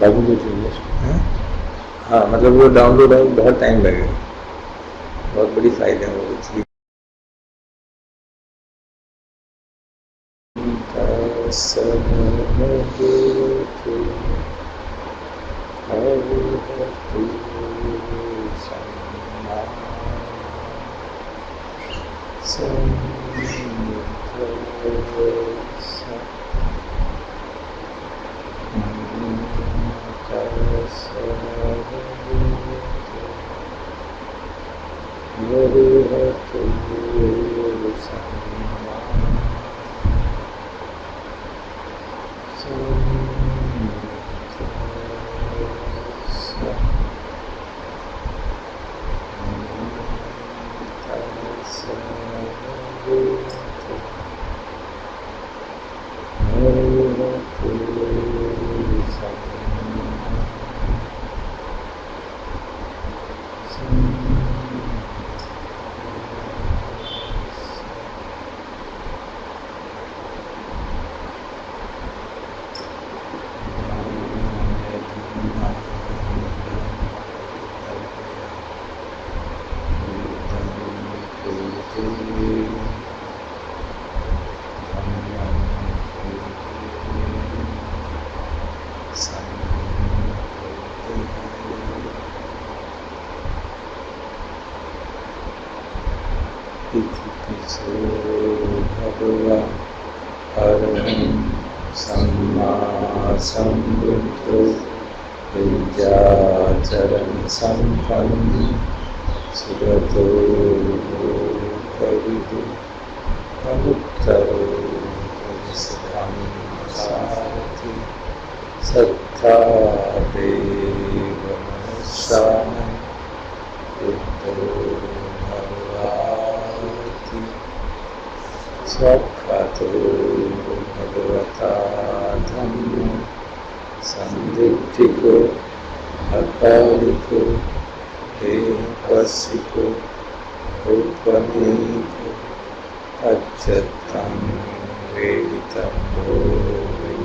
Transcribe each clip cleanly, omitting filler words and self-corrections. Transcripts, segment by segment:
बाकी जो चाहिए हैं? हाँ मतलब वो डाउनलोड है बहुत टाइम लगेगा, बहुत बड़ी फाइल है वो इसलिए। भगवान अरहं सम्मा सम्बुद्धो विद्याचरण संपन्न सुगतो कविदु अनुत्तरो पुरुषं सारथि सत्ता देव मनुष्याणां बुद्धो भगवाति स्वाख्यातो भगवता धम्मो संदिग्धिको अकालिको एकसिको उपनीको अच्युतं वेदितं भोविति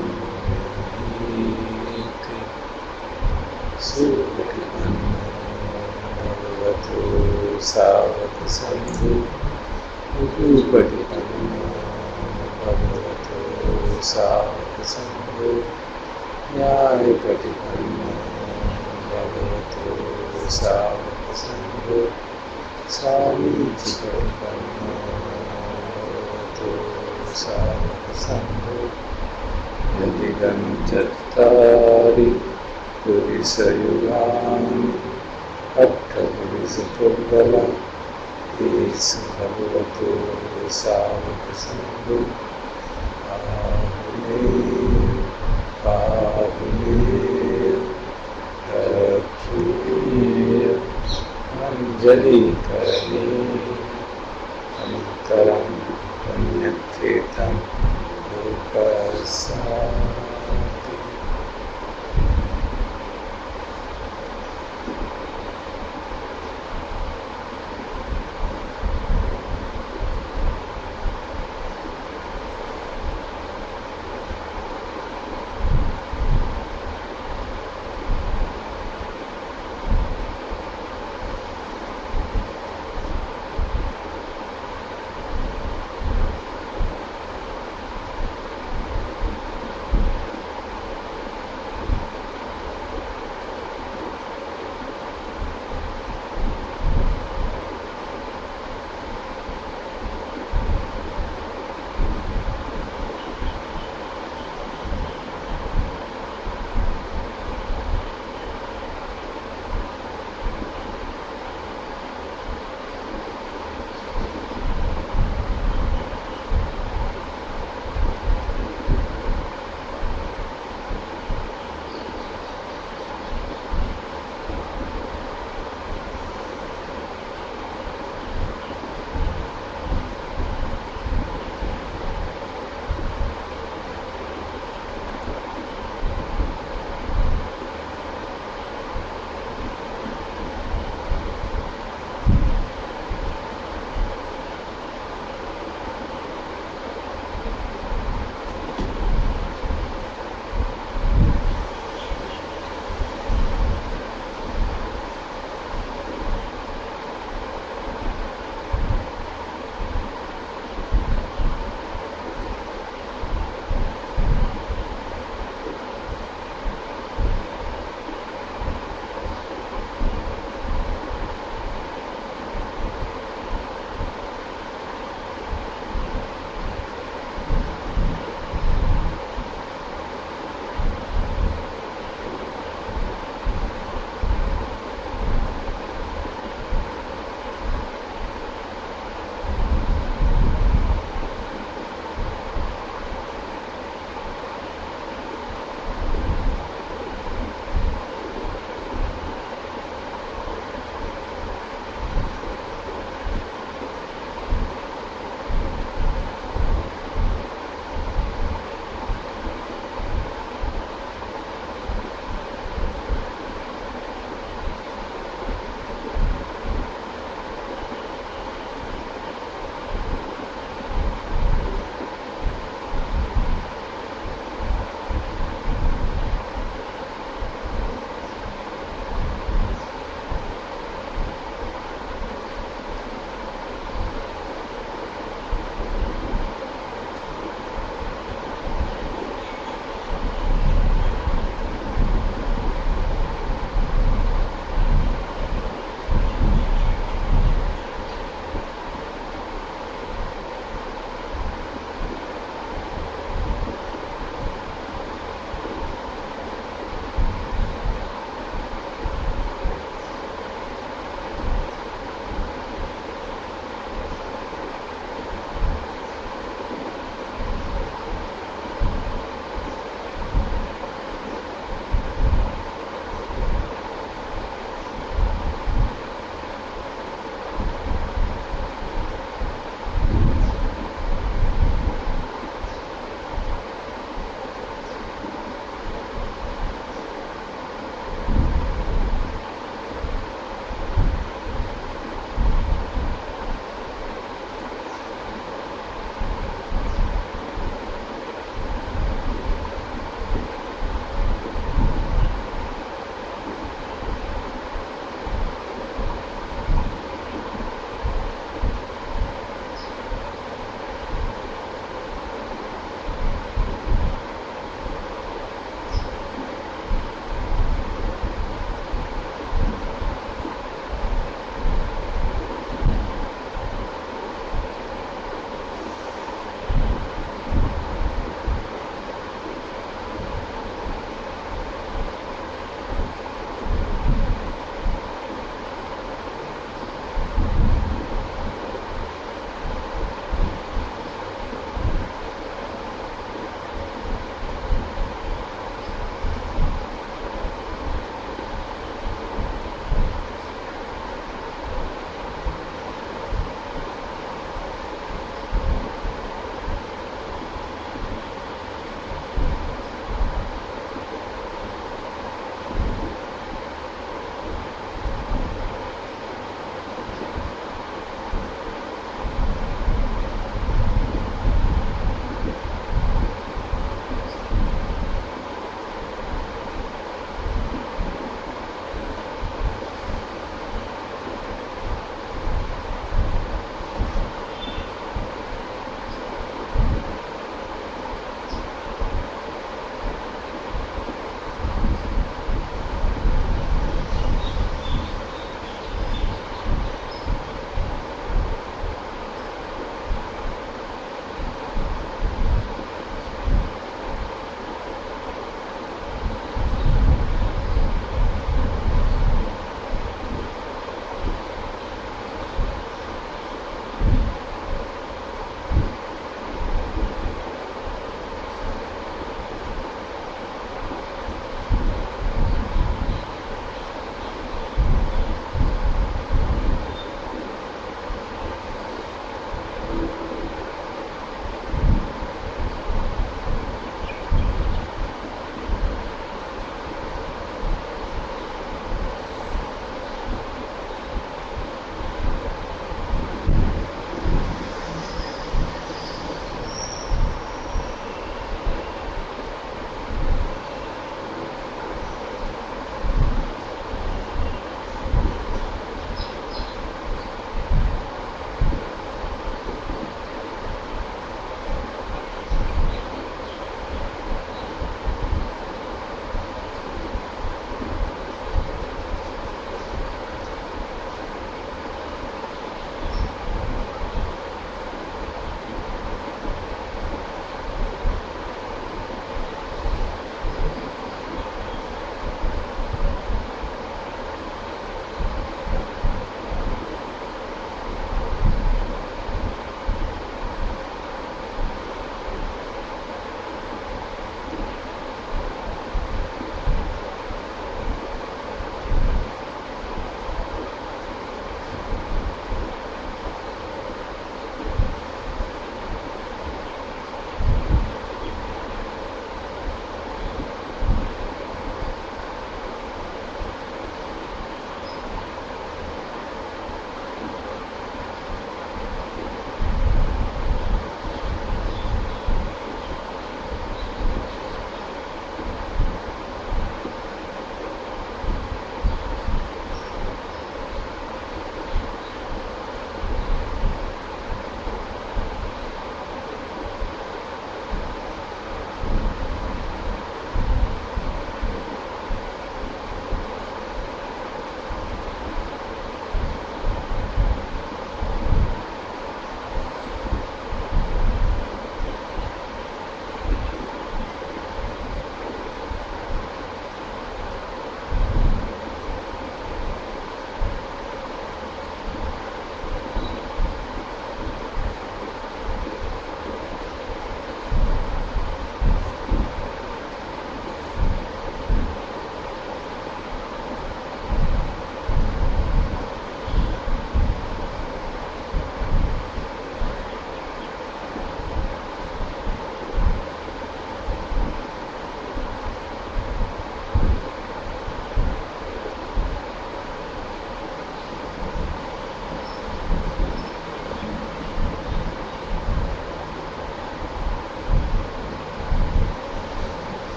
सुखिमन्नो भगवतो सावकसन्धो उपटिपन्नो भगवतो सावकसन्धो न्यायपटिपन्नो भगवतो सावकसन्धो सामीचिपटिपन्नो भगवतो सावकसन्धो यदिदं चत्तारि पुरुषयुगानि अट्ठपुरुषपुद्गला येषु भगवतो सावकसन्धो पाहुने रक्षीय अंजलि करणे अंतरं पुण्यक्षेत्रं लोकसाति।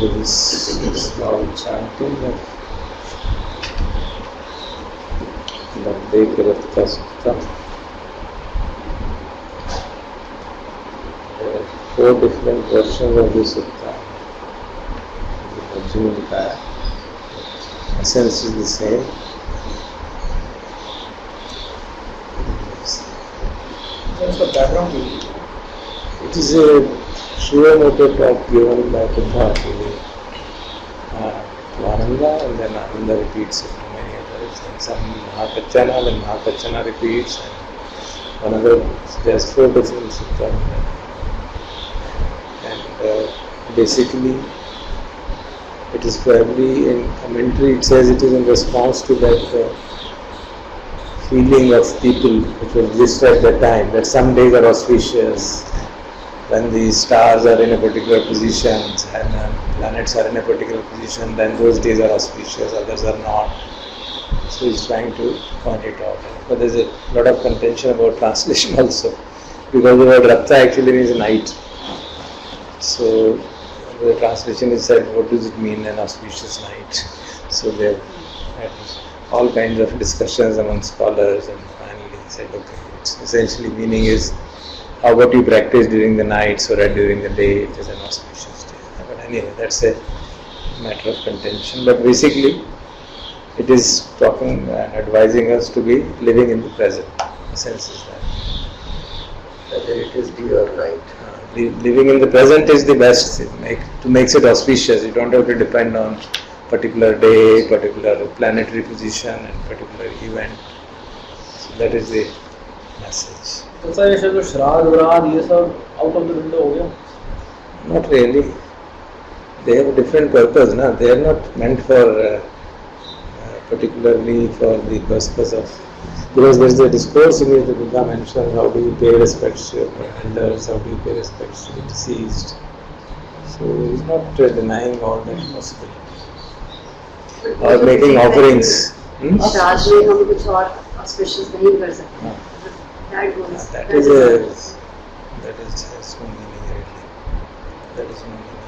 This small chanting of Bande Kiratka Sutta. There are 4 different versions of this sutta. The Arjuna Nikaya. Essence is the same. What's the background? It is a Shivamoto talk given by Buddha to Ananda, and then Ananda repeats it to many others, and some Mahakachana, then Mahakachana repeats, and another, there's 4 different suttas. And basically, it is probably in commentary, it says it is in response to that feeling of people which was existed at that time, that some days are auspicious, when the stars are in a particular position and planets are in a particular position, then those days are auspicious, others are not. So he's trying to point it out. But there's a lot of contention about translation also, because the word Rapta actually means night. So the translation is said, what does it mean, an auspicious night? So they have had all kinds of discussions among scholars, and finally said, okay, it's essentially meaning is how what you practice during the night so that during the day it is an auspicious day. But anyway, that's a matter of contention. But basically, it is talking and advising us to be living in the present. The sense is that. Whether it is day or night. Living in the present is the best thing, to make it auspicious. You don't have to depend on particular day, particular planetary position and particular event. So that is the message. तो sir ऐसे जो श्राद्ध व्राद ये सब out of the window हो गया? Not really. They have a different purpose, na? They are not meant for particularly for the purpose of, because there is a discourse in which the Buddha mentions how do you pay respects to your elders, how do you pay respects to the deceased. So he is not denying all that possible. Or making offerings. श्राद्ध में हम कुछ और auspicious नहीं कर सकते. That is has no meaning really. That is no meaning.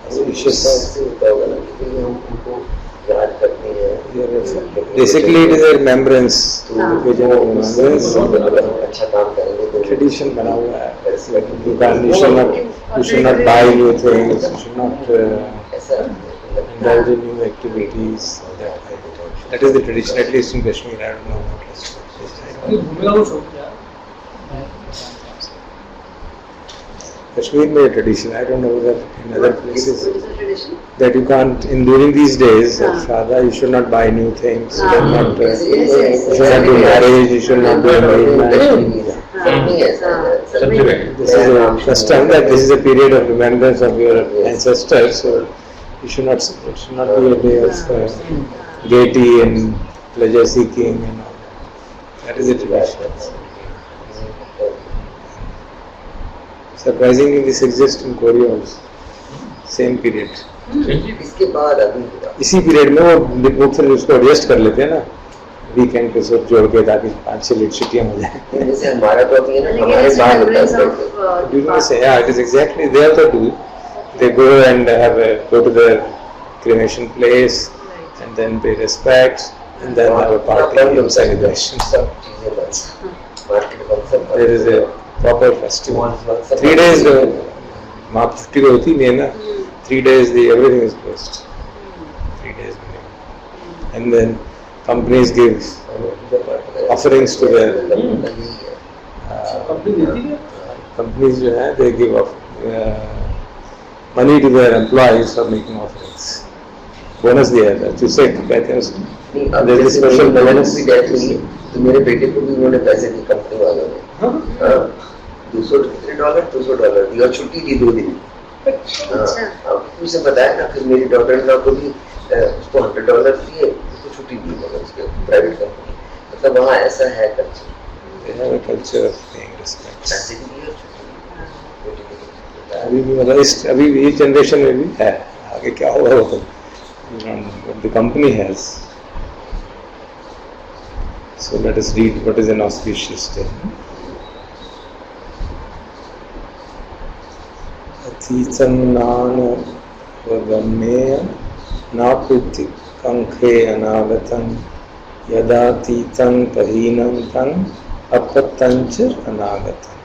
Auspicious. Basically, it is a remembrance. Tradition बना हुआ है. You should not buy new things. You should not indulge in new activities. That is the tradition, at least in Kashmir. I don't know what else. Kashmir made a tradition. I don't know whether in other places that you can't. During these days of Shraddha, you should not buy new things. You should not do marriage. You should not do engagement. This is a custom that this is a period of remembrance of your ancestors. So you should not. It should not be a day of gaiety and pleasure seeking and all. That is the tradition. Surprisingly, this exists in Korea also. Same period. इसके बाद अभी इसी period में वो फिर उसको adjust कर लेते हैं ना, वीकेंड के साथ जोड़ के, ताकि 5-6 लेट छुट्टियां हो जाए. जैसे हमारा तो अभी है ना, हमारे बाद होता है. Yeah, it is exactly. They also do. They go and go to their cremation place and then pay respects and then have a party and celebration. There is a proper festival. 3 days माँ छुट्टी तो होती नहीं है ना. 3 days everything is closed. 3 days minimum. And then companies give offerings to their companies जो है, they give money to their employees for making offerings. Bonus दिया था, तुझसे कहते हैं उसको। नहीं, अब There is जैसे special मेरी bonus. भी डेथ हुई तो मेरे बेटे को भी उन्होंने पैसे दी कंपनी वालों ने। हाँ, $200 $200 दिया और छुट्टी दी 2 दिन। अब उसे बताया ना, फिर मेरी डॉक्टर ने को भी उसको $100 दिए, उसको छुट्टी दी, मतलब उसके प्राइवेट कंपनी। मतलब वहाँ ऐसा है culture. They have a culture of paying respect. पैसे भी दिए और छुट्टी दी। अभी भी मतलब अभी इस जनरेशन में भी है, आगे क्या होगा वो तो the company has. So let us read what is an auspicious day. Athitam nana vagameya naputi kankhe anagatam yadatitam pahinam tam apatancha anagatam.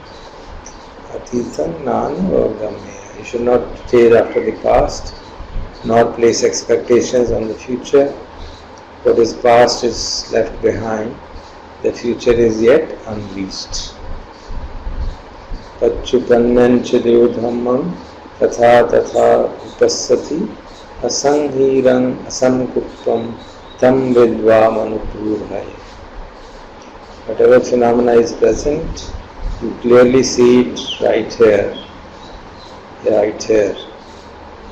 Athitam nana vagameya. You should not chase after the past, nor place expectations on the future. What is past is left behind. The future is yet unreached. Pachupannancha devdhammam tatha tatha upassati asanghiram asamkutvam tam vidva manupurhaya. Whatever phenomena is present, you clearly see it right here. Right here.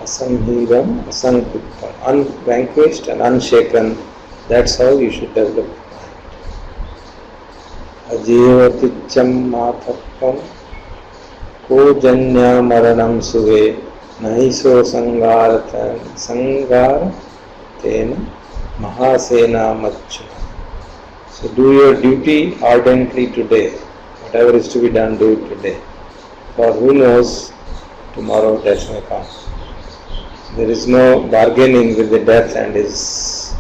Asanghiram asankutvam. Unvanquished and unshaken. That's how you should develop mind. Ajivaticham matapam ko janya maranam suve nahiso sangara tena mahasena machuna. So do your duty ardently today. Whatever is to be done, do it today. For who knows, tomorrow death may come. There is no bargaining with the death and his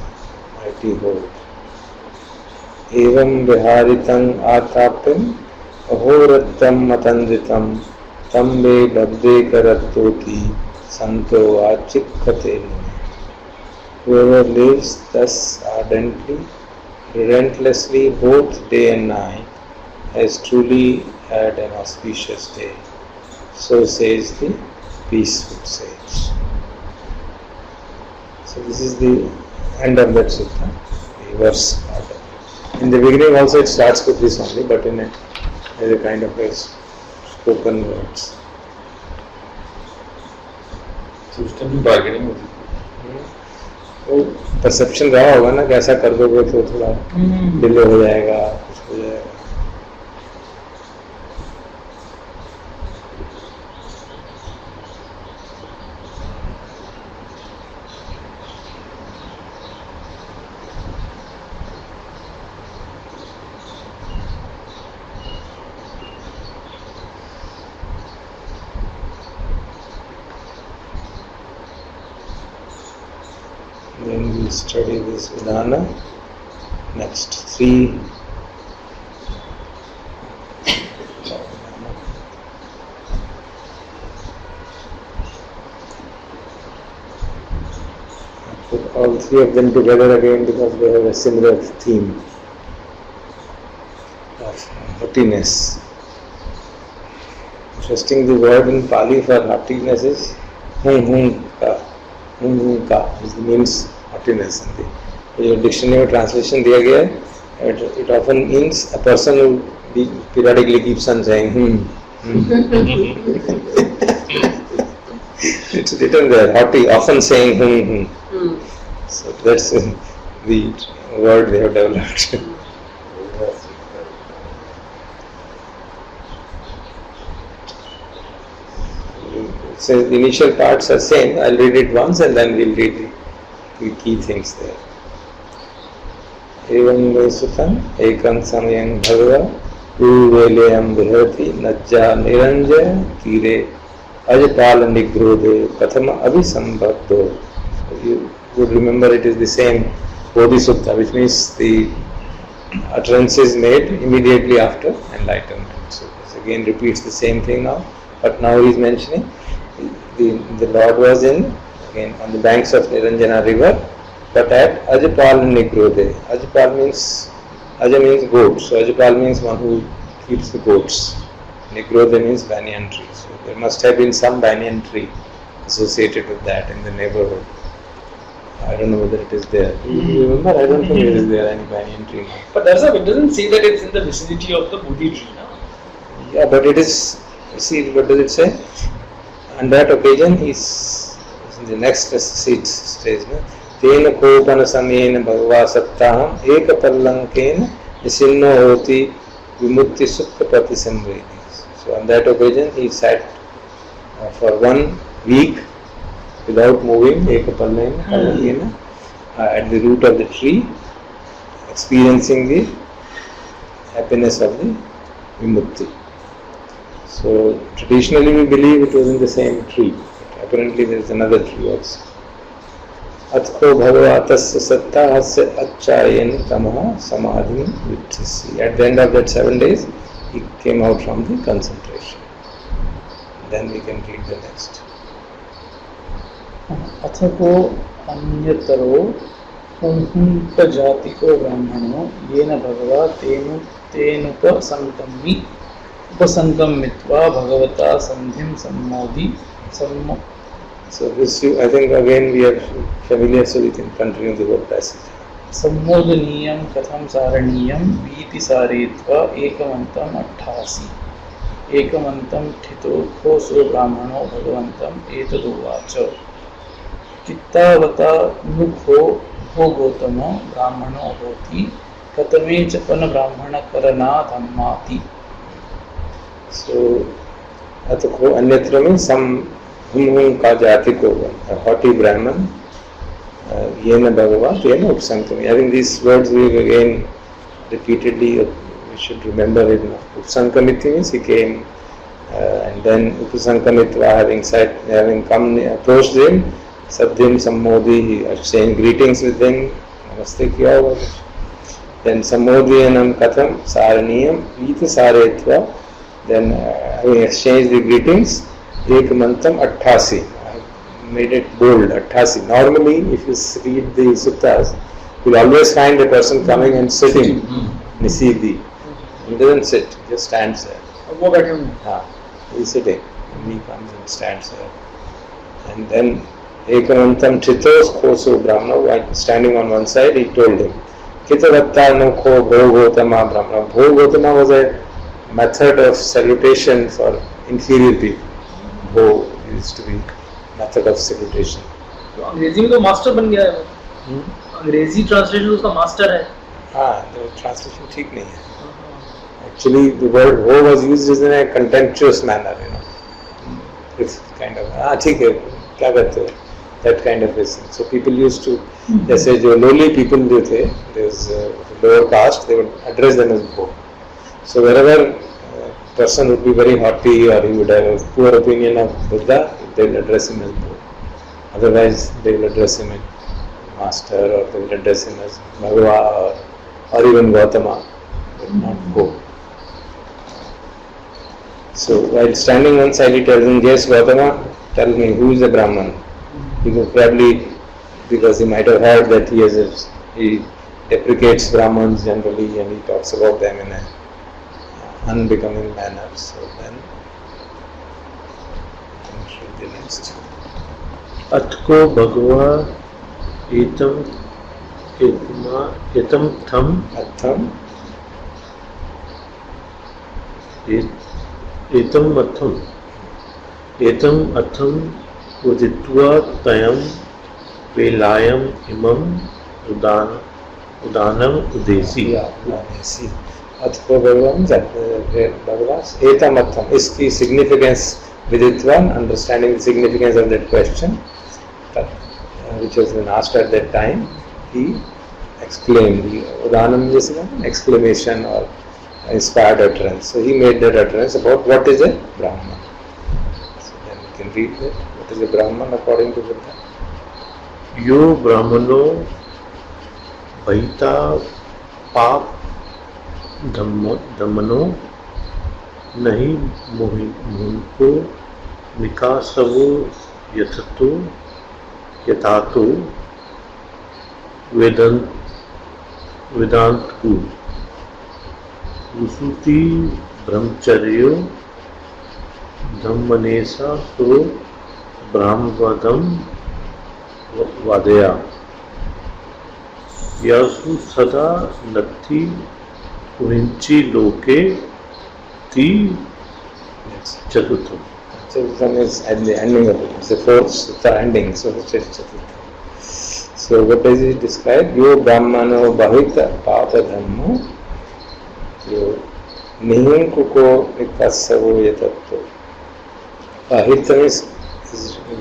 mighty hold. Evam viharitam atapim ahorattam matandritam tambe badde karattoti santo achikkate. Whoever lives thus ardently, relentlessly, both day and night, has truly had an auspicious day. So says the peaceful sage. So this is the end of that sutta, the verse order. In the beginning also it starts with this only, but in it there is a kind of a spoken words. So उस time भी bargaining होती वो perception रहा होगा ना कि ऐसा कर दोगे तो थोड़ा डिले हो जाएगा, कुछ हो जाएगा. Then we study this Vedana. Next 3 put all 3 of them together again because they have a similar theme of haughtiness. Interesting, the word in Pali for haughtiness is ka. It means haughtiness. In the dictionary translation दिया गया है, it often means a person who periodically keeps on saying It's written there, haughty, often saying So that's the word they have developed. So the initial parts are same. I'll read it once and then we'll read the key things there. Evam Vesutam Ekam Samayam Bhagava Uveleam Bhirati Najja Niranjaya Tire Ajapala Nigrodhe Kathama Abhisambhaddo. You would remember it is the same Bodhisutta, which means the utterance is made immediately after enlightenment. So this again repeats the same thing now, but now he is mentioning the Lord was again on the banks of Niranjana river, but at Ajapal Nigrodhe. Ajapal means, Aja means goat, so Ajapal means one who keeps the goats. Nigrodhe means banyan tree. So there must have been some banyan tree associated with that in the neighborhood. I don't know whether it is there. You remember? I don't think it is there any banyan tree now. But it doesn't say that it's in the vicinity of the Bodhi tree, no? Yeah, but it is. See, what does it say? On that occasion, he's in the next stage. तेन Köppen समेन भगवा सत्ताहम एक पल्लंकेन निसिन्नो होती विमुक्ति सुख प्रति संवेदी. So on that occasion, he sat for 1 week without moving, एक पल्लंकेन, at the root of the tree, experiencing the happiness of the vimukti. So traditionally we believe it was in the same tree. But apparently there is another tree also. Atko bhagavatasya sattahasya acchayena tamaha samadhi vichasi. At the end of that 7 days, he came out from the concentration. Then we can read the next. अथको अन्यतरो पुंहूतजातिको ब्राह्मणो येन भगवा उपसंगमित्वा भगवता संधिं सम्मोदि सम्मो. So this I think again we are familiar, so we can continue the whole passage. सम्मोदनीयं कथं सारणीयं वीति सारयित्वा एकमन्तम् 88 एकमन्तं ठितो खोसो ब्राह्मणो भगवन्तम् एतदुवाच. चित्तावता मुखो भो गौतम ब्राह्मणो होति कतमे च पन ब्राह्मण करना धम्माति. So Atko Anyatra means some ka jati ko, a haughty Brahman, Yena Bhagava, Yena Upsankami. I think these words we again repeatedly, we should remember it now. Upsankamiti means he came, and then Upasankamitva, having come, approached him, Sadhyam Sammodi, he exchanged greetings with him, Namaste kiya hoga. Then Sammodhiyanam Katham Saraniyam Vita Saretva. Then having exchanged the greetings, Ekamantam 88. I made it bold, 88. Normally, if you read the suttas, you will always find a person coming and sitting, Nisidi. He doesn't sit, he just stands there. He is sitting, and he comes and stands there. And then Ekamantam Chitos Koso Brahmana, while standing on one side, he told him, Kitavatta no ko Bhogotama Brahmana. Bhogotama was a method of salutation for inferior people. Bho used to be method of salutation. तो अंग्रेजी में तो master बन गया है. अंग्रेजी translation उसका master है. हाँ, the translation ठीक नहीं है. Actually, the word ho was used in a contemptuous manner, you know. It's kind of ठीक है, क्या करते हो? That kind of a thing. So people used to, जैसे जो lowly people जो थे, there's lower caste, they would address them as bho. So wherever a person would be very haughty or he would have a poor opinion of Buddha, they will address him as Bho. Otherwise, they will address him as Master, or they will address him as Bhagava, or even Gautama, but not Bho. So while standing one side, he tells him, yes, Gautama, tell me, who is the Brahman? He would probably, because he might have heard that he deprecates Brahmans generally and he talks about them in a unbecoming manner. So then the next. Atko Bhagava etam tham Atham etam atham uditva tayam velayam imam udanam udesi. Udesi. Atko Bhagavas Etam Atham. Iski significance Viditvan, understanding the significance of that question, which was been asked at that time, he exclaimed. Udanam is an exclamation or inspired utterance. So he made that utterance about what is a Brahman. So then we can read that. What is a Brahman according to Buddha? Yo Brahmano Bhaita Pap Dhammano Nahi Mohinko Mikasavo Yathato Vedantku Usuti Brahmacharyo Dhammanesa So Brahmavadam Vadaya. यासु सदा नत्थि कुहिंची लोके ती चतुर्थम. Chaturtham is at the ending of it. It's the fourth sutta ending, so it's Chaturtham. So what does it describe? Yo Brahmano Bahita Pata Dhammo Yo Nihim Kuko Vikasavo Yatatto. Bahita is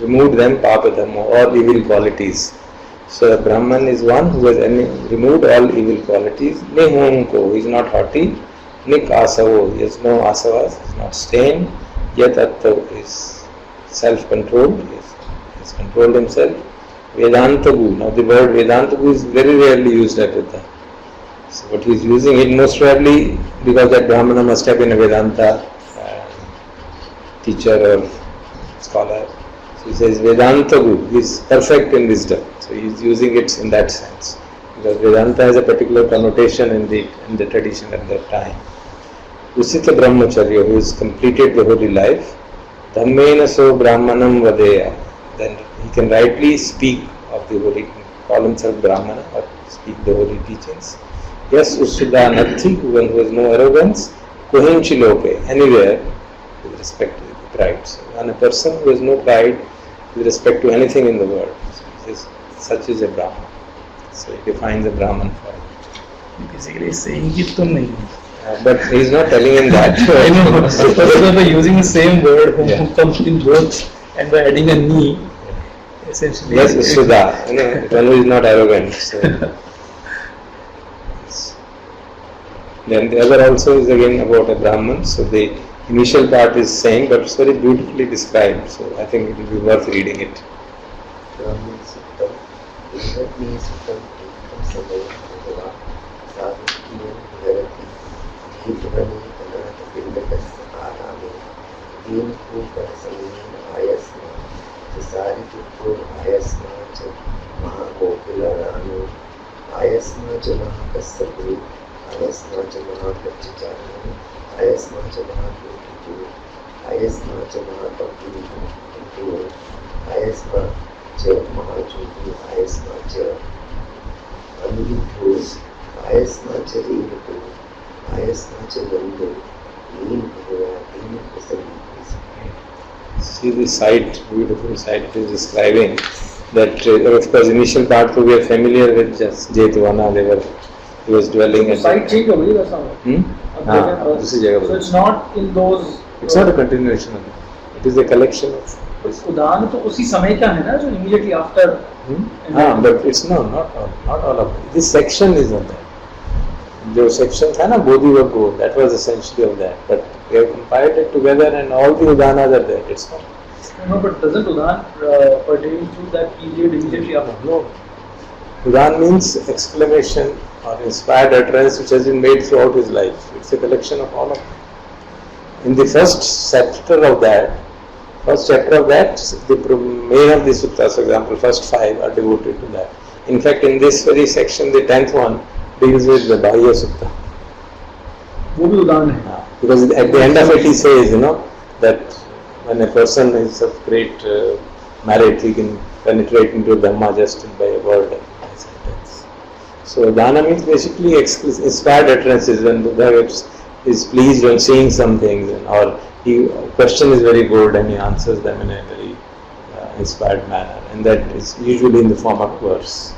remove them Papa Dhammo, all evil qualities. So a Brahman is one who has removed all evil qualities. Nihim Ko, he is not haughty. Nik Asavo, he has no asavas, he is not stained. Yatattva is self-controlled, he has controlled himself. Vedantagu, now the word Vedantagu is very rarely used at Buddha. So what he is using it most probably because that Brahmana must have been a Vedanta teacher or scholar. So he says Vedantagu, he is perfect in wisdom. So he is using it in that sense. Because Vedanta has a particular connotation in the tradition at that time. Usita Brahmacharya, who has completed the holy life, Dhammena so Brahmanam Vadeya, then he can rightly speak of the holy, call himself Brahmana or speak the holy teachings. Yes, Usida Nathi, one who has no arrogance, Kuhinchi Lope, anywhere with respect to the pride. So, and a person who has no pride with respect to anything in the world, so such is a Brahman. So he defines a Brahman for him. Basically saying it to me. But he is not telling him that. I know. So by using the same word Yeah. who comes in both and by adding a ni, essentially. Yes, Sudha, one who is not arrogant. So. Then the other also is again about a Brahman. So the initial part is saying, but it's very beautifully described. So I think it will be worth reading it. Brahman Suttam, Ingatmi Suttam, Ekam Samaya Bhagava, Sadhukiyam Viharati, Dhitvrani Anata Pindakasya Arame, Deen Pupar Samayin Ayasma, Tasari Tupur Ayasma Cha Mahagopila Ranu, Ayasma Cha Mahakasabhu, Ayasma Cha Mahakachacharanu, Ayasma Cha Mahakutu, Ayasma Cha Mahakapuru, Ayasma Cha Mahajudu, Ayasma Cha Anudhus, Ayasma Cha Rivatu, Ayasma Cha Vandu, Deen Bhagava, Deen Prasadi. See the site, beautiful site it is describing that of course initial part we are familiar with just Jetavana, he was dwelling at Site change over here, that's not. this is Jagabal. So it's not in those. It's not a continuation of it. It is a collection of उदान तो उसी समय का है ना जो immediately after. but it's not all of it. This section is not that. जो section था ना Bodhi that was essentially of that, but we have compiled it together and all the udanas are there. It's not. No, but doesn't Udan pertain to that period immediately after? No. Udan means exclamation or inspired utterance which has been made throughout his life. It's a collection of all of them. In the first chapter of that, the main of the suttas, for example, first 5 are devoted to that. In fact, in this very section, the 10th one deals with the Bahya Sutta. वो भी उदान है. Because at the end of it he says, that when a person is of great merit, he can penetrate into Dhamma just by a word and a sentence. So Dana means basically inspired utterances when Buddha is pleased on seeing some things, or question is very good and he answers them in a very inspired manner, and that is usually in the form of verse.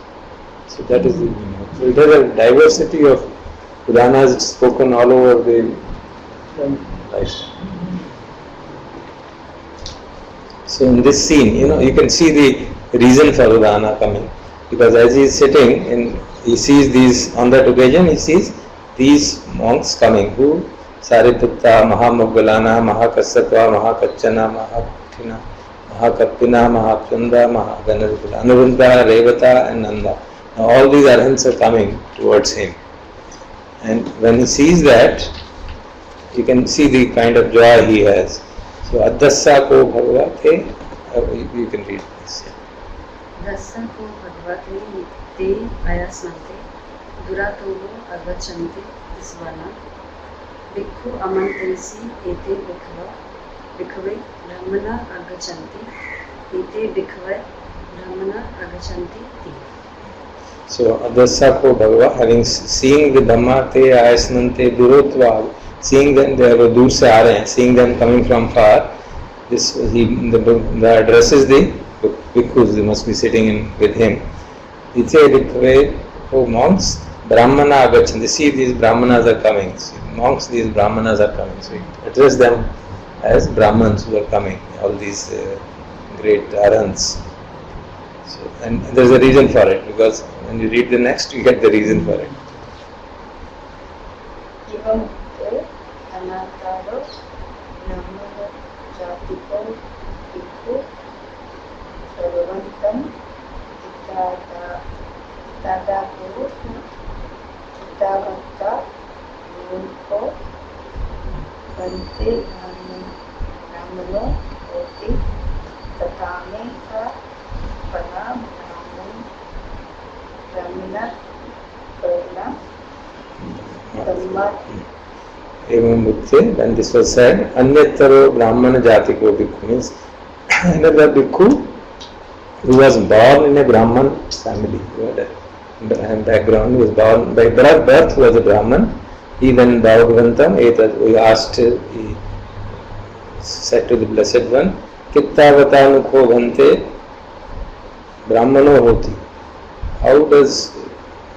So that is the meaning. So it has a diversity of Pudanas spoken all over the life. So in this scene, you can see the reason for Udana coming, because as he is sitting, he sees these, on that occasion he sees these monks coming, who Sariputta, Mahamoggalana, Mahakassapa, Mahakachana, Mahakuthina, Mahakappina, Mahapyanda, Mahaganarupala, Anuruddha, Revata and Nanda. Now all these arhants are coming towards him. And when he sees that, you can see the kind of joy he has. So Adhassa ko bhagavate, you can read this. Dassa ko bhagavate te ayasnante duratovo agachanti isvana bhikkhu amantansi ete bhikkhave brahmana agachanti ete bhikkhave brahmana agachanti ti. So Adasya ko Bhagava, having seeing the Dhamma te ayasnante durotva, seeing them, they are दूर से आ रहे हैं, seeing them coming from far, this the addresses the bhikkhus, they must be sitting in with him. Ite rikve, oh monks, brahmana agachanti, see these brahmanas are coming, see, monks, these brahmanas are coming, so address them as brahmans who are coming, all these great arhants. So, and there is a reason for it, because when you read the next, you get the reason for it. Even the anataro namana jatiko bhikkhu sarvantam tadakuru chittavanta nunko bante namano oti tatame ka pana brahmana karna dhamma. Evam Bhukti, when this was said, Anyataro Brahmana Jatiko Bhikkhu means another Bhikkhu who was born in a Brahman family, who had a background, he was born by birth was a Brahman. He then Bhagavantam, he asked, he said to the Blessed One, Kittavatanu bhante Brahmano hoti. How does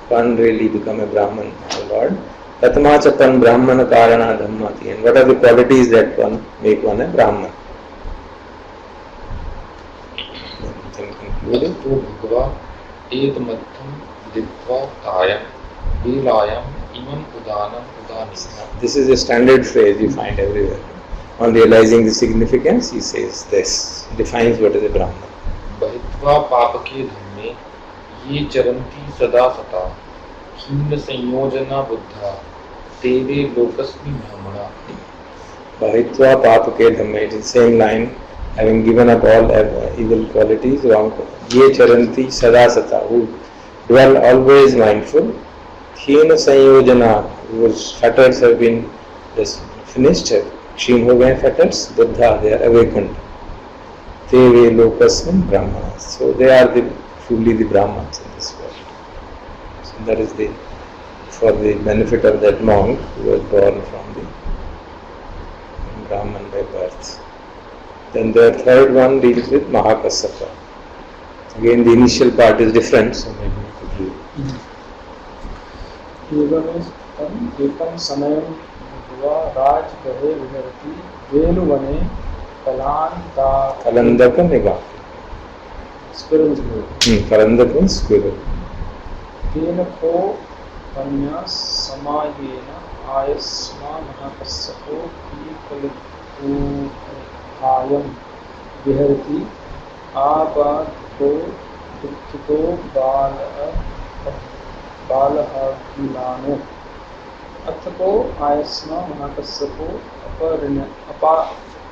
one really become a Brahman, O Lord? Katamachapan Brahmana Karana Dhammati. And what are the qualities that one make one a Brahman? तो भगवा एक मध्यम दिव्वा तायम लीलायम इमं उदानम उदानिस्म. This is a standard phrase you find everywhere. On realizing the significance, he says this, defines what is a Brahman. बहित्वा पाप के धम्मे ये चरन्ति सदा सता खिन्न संयोजना बुद्धा तेरे लोकस्मि ब्रह्मणा. Bahitva papake dhamme, it is the same line, having given up all evil qualities, wrong, ye charanti sada sata, who dwell always mindful, khina sanyojana, whose fetters have been just finished, kshin ho gaye fetters, buddha, they are awakened. Te ve lokasmin brahmanas. So they are truly the Brahmans in this world. So that is for the benefit of that monk who was born from the Brahman by birth. Then the third one deals with Mahakassapa. Again, the initial part is different, so maybe we could read. एकम समय भगवा राज गहे विहरति वेणुवने Kalandaka mega. squirrels. Kalandaka means squirrel. तेन को कन्या समायेन आयस्मा महाकस्सपो पीकलितूयं विहरति आबाधो दुःखितो बालः किलानो. अथको आयस्मा महाकस्सपो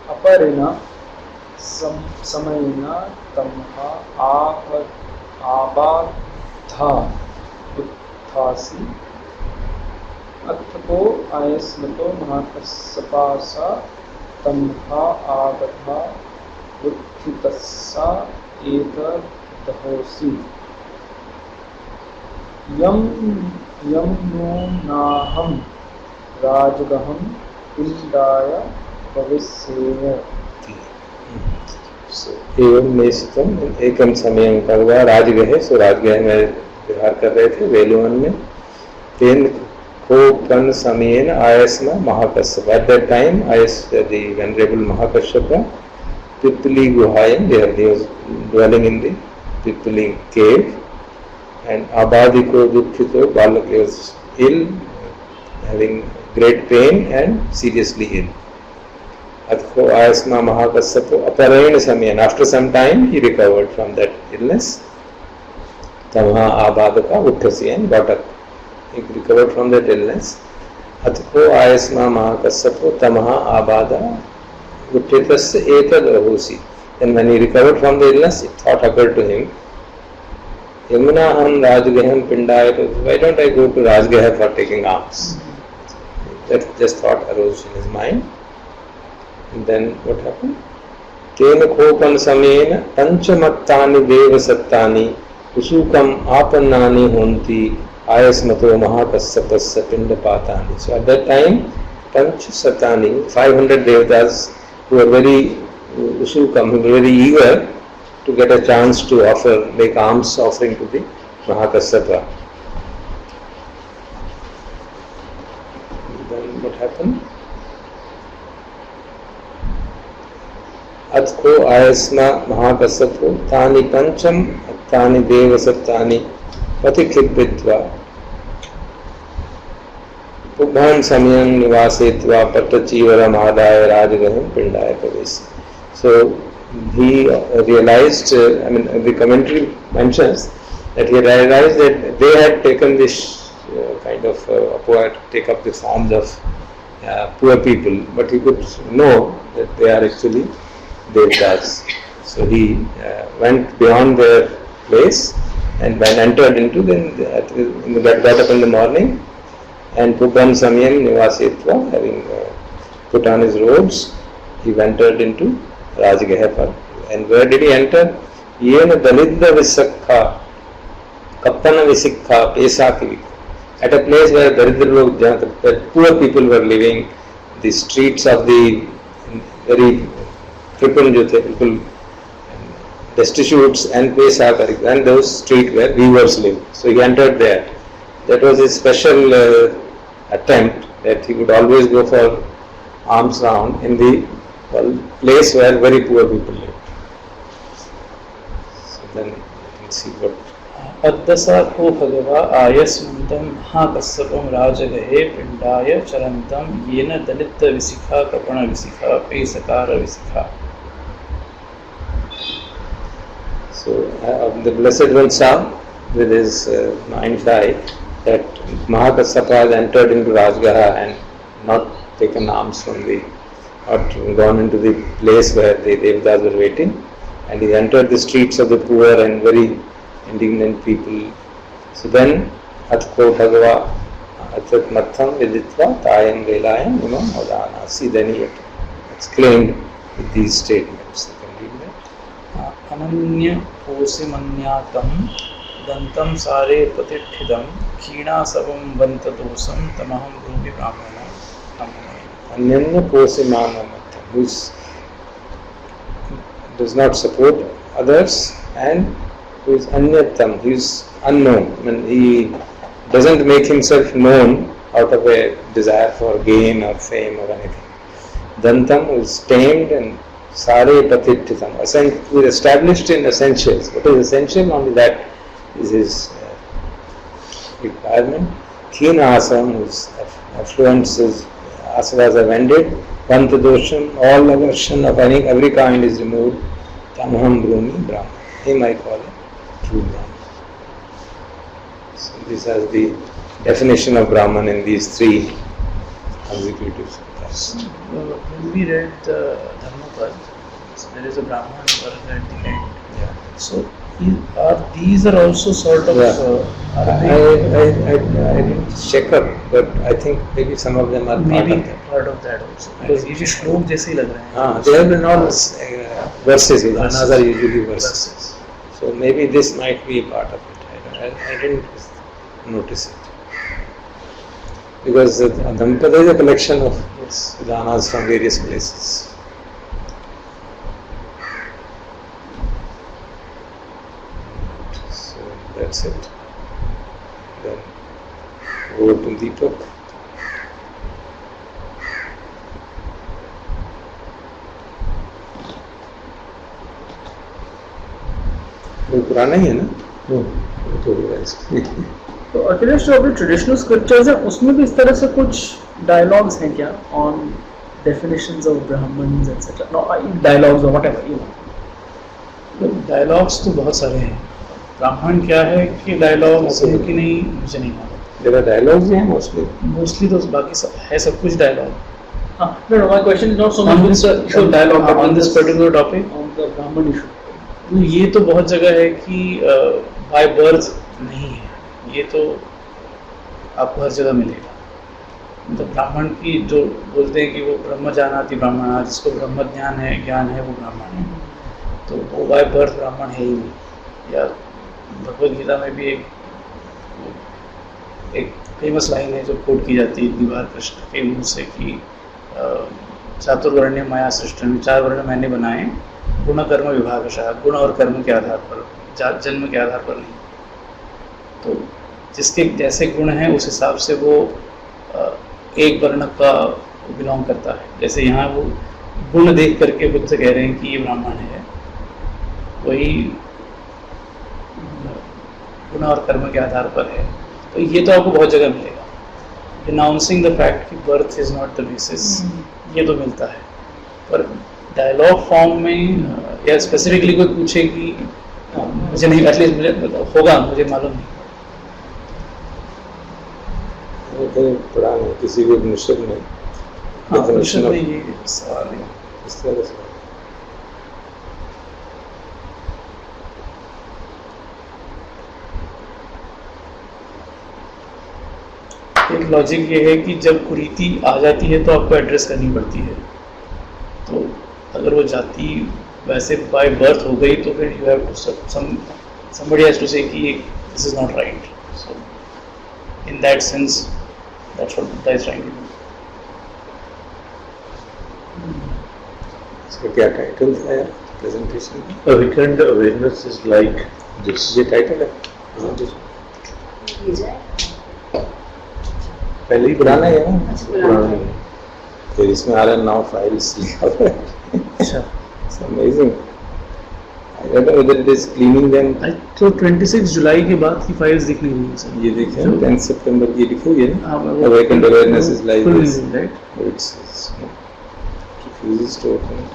अपरेण समयेन तमः आबाधा उत्थासि. अथको आयस्मतो महाकस्सपासा तमः आबधा उत्थितस्सा एतदहोसि. यं नो नाहं राजगहं पिण्डाय भविष्येय. एवं निश्चितम एकम समय भगवा राजगृह, सो राजगृह में विहार कर रहे थे वेलुवन में. तेन खोपन समयेन आयस्मा Mahakashyap. At that time, the venerable Mahakashyapa, Pipali Guhayam, he was dwelling in the Pipali cave, and Abadiko Dukkhito, Balak was ill, having great pain and seriously ill. Atko Ayasma Mahakasyapo Aparayana Samayan. After some time, he recovered from that illness. Tamaha Abadaka Utthasi, and got up. He recovered from that illness. Atko Ayasma Mahakasyapo Tamaha Abada Utthitasa Etad Ahusi. And when he recovered from the illness, a thought occurred to him. Yamunaham Rajgaham Pindaya. Why don't I go to Rajgaha for taking alms? That just thought arose in his mind. And then what happened? Tena Kopan Samena Panchamattani Deva Sattani usukam apannani honti ayasmato mahakassapasya pindapatani. So at that time, Panchasatani, 500 devatas who were very usukam, who were very eager to get a chance to offer, make alms offering to the Mahakassapa. Then what happened? Atko ayasma Mahakasapo tani pancham tani devasatani patiklipitva Pubhan samyam nivasetva pattachivara madaya rajagaham pindaya pavesi. So he realized, the commentary mentions that he realized that they had taken this kind of poet, take up the forms of poor people, but he could know that they are actually devatas. So he went beyond their place and when entered into, got up in the morning and Pubban Samyam Nivasetva, having put on his robes, he entered into Rajagaha. And where did he enter? Yena Dalidda Visakha, Kappana Visikha, Pesaki. At a place where where poor people were living, the streets of the very crippled people, destitutes and Pesakari, and those streets where weavers lived. So he entered there. That was his special attempt, that he would always go for alms round in the place where very poor people live. So then you can see what. अद्दसा को भगवा आयस्मन्तं महाकස්සपं राजगहे पिंडाय चरन्तं येन दलित विशिखा कपण विशिखा पेसकार विशिखा. So the Blessed One saw with his mind's eye that Mahakassapa has entered into Rajagaha and not taken alms from or gone into the place where the Devatas were waiting, and he entered the streets of the poor and very indignant people. So then Atko Bhagava Atat Matham Viditva Tayam Velayam Imam Odana. See, then he exclaimed with these statements. You can read that. अनन्य पोषिमन्यातं दन्तं सारे प्रतिष्ठितं क्षीणासवं वन्तदोषं तमहं भूमि ब्राह्मणः. Anyanya Posimana, who does not support others and who is Anyatam, who is unknown. He doesn't make himself known out of a desire for gain or fame or anything. Dantam, who is tamed, and Sare Patittitam, who is established in essentials. What is essential? Only that is his requirement. Khinasam, whose affluences, asavas are ended. Pantadosham, all aversion of every kind is removed. Tamaham Brahmi Brahma. Him I call him true Brahman. So this is the definition of Brahman in these three consecutive sutras. When we read the Dharmapad, there is a Brahman verse at the end. Yeah. So these are also sort of. I didn't check up, but I think maybe some of them are part of that also. Because ये श्लोक जैसे ही लग रहे हैं. They have been all verses. Udanas are usually verses. So maybe this might be a part of it. I didn't notice it. Because Dhammapada is a collection of Udanas from various places. So that's it. Then over to Deepak. वो पुराना ही है ना? तो अखिलेश, जो अभी traditional scriptures हैं उसमें भी इस तरह से कुछ डायलॉग्स हैं क्या on definitions of Brahmins etcetera? No dialogues और व्हाटएवर, यू नो. डायलॉग्स तो बहुत सारे हैं. ब्राह्मण क्या है कि डायलॉग्स है कि नहीं मुझे नहीं मालूम. देयर आर डायलॉग्स हैं मोस्टली तो बाकी सब है, सब कुछ dialogue. No, my question is not so much with the issue dialogue on this particular topic, on the Brahmin issue. ये तो बहुत जगह है कि बाय बर्थ नहीं है, ये तो आपको हर जगह मिलेगा. मतलब ब्राह्मण की जो बोलते हैं कि वो ब्रह्म जानाति ब्राह्मण, जिसको ब्रह्म ज्ञान है वो ब्राह्मण है, तो वो बाय बर्थ ब्राह्मण है ही नहीं. या भगवद गीता में भी एक फेमस लाइन है जो कोट की जाती है दीवार कृष्ण के मुंह से कि चातुर्वर्ण्य माया सृष्टि, 4 वर्ण मैंने बनाए गुण कर्म विभागशः, गुण और कर्म के आधार पर, जन्म के आधार पर नहीं। तो जिसके जैसे गुण हैं उस हिसाब से वो एक वर्ण का बिलोंग करता है। जैसे यहाँ वो गुण देख करके बुद्ध से कह रहे हैं कि ये ब्राह्मण है, वही गुण और कर्म के आधार पर है। तो ये तो आपको बहुत जगह मिलेगा। डिनाउंसिंग द फैक्ट कि birth is not the basis, ये तो मिलता है। पर डायलॉग फॉर्म में या स्पेसिफिकली कोई पूछे कि मुझे नहीं, एटलीस्ट मुझे होगा, मुझे मालूम नहीं। कहीं पढ़ा नहीं किसी भी उपनिषद में, उपनिषद में ये सवाल है इस तरह से। एक लॉजिक ये है कि जब कुरीति आ जाती है तो आपको एड्रेस करनी पड़ती है। तो अगर वो जाति वैसे बाय बर्थ हो गई तो फिर you have to somebody has to say कि this is not right. So in that sense that's what Buddha is trying to do. इसका क्या टाइटल था यार presentation? Awakened awareness is like this. ये टाइटल है प्रेजेंटेशन? ये जाए पहले ही पुराना है ना? अच्छा पुराना है। फिर इसमें आ रहा है नाउ फाइल्स लिखा हुआ है। अच्छा, It's amazing. I don't know whether it is cleaning them. तो 26 जुलाई के बाद की फाइल्स दिखनी होंगी सर। ये देखिए 10 सितंबर की लिखी हुई है हाँ, ना, वो- awakened awareness is like full this, name, right? but it's refuses to open it.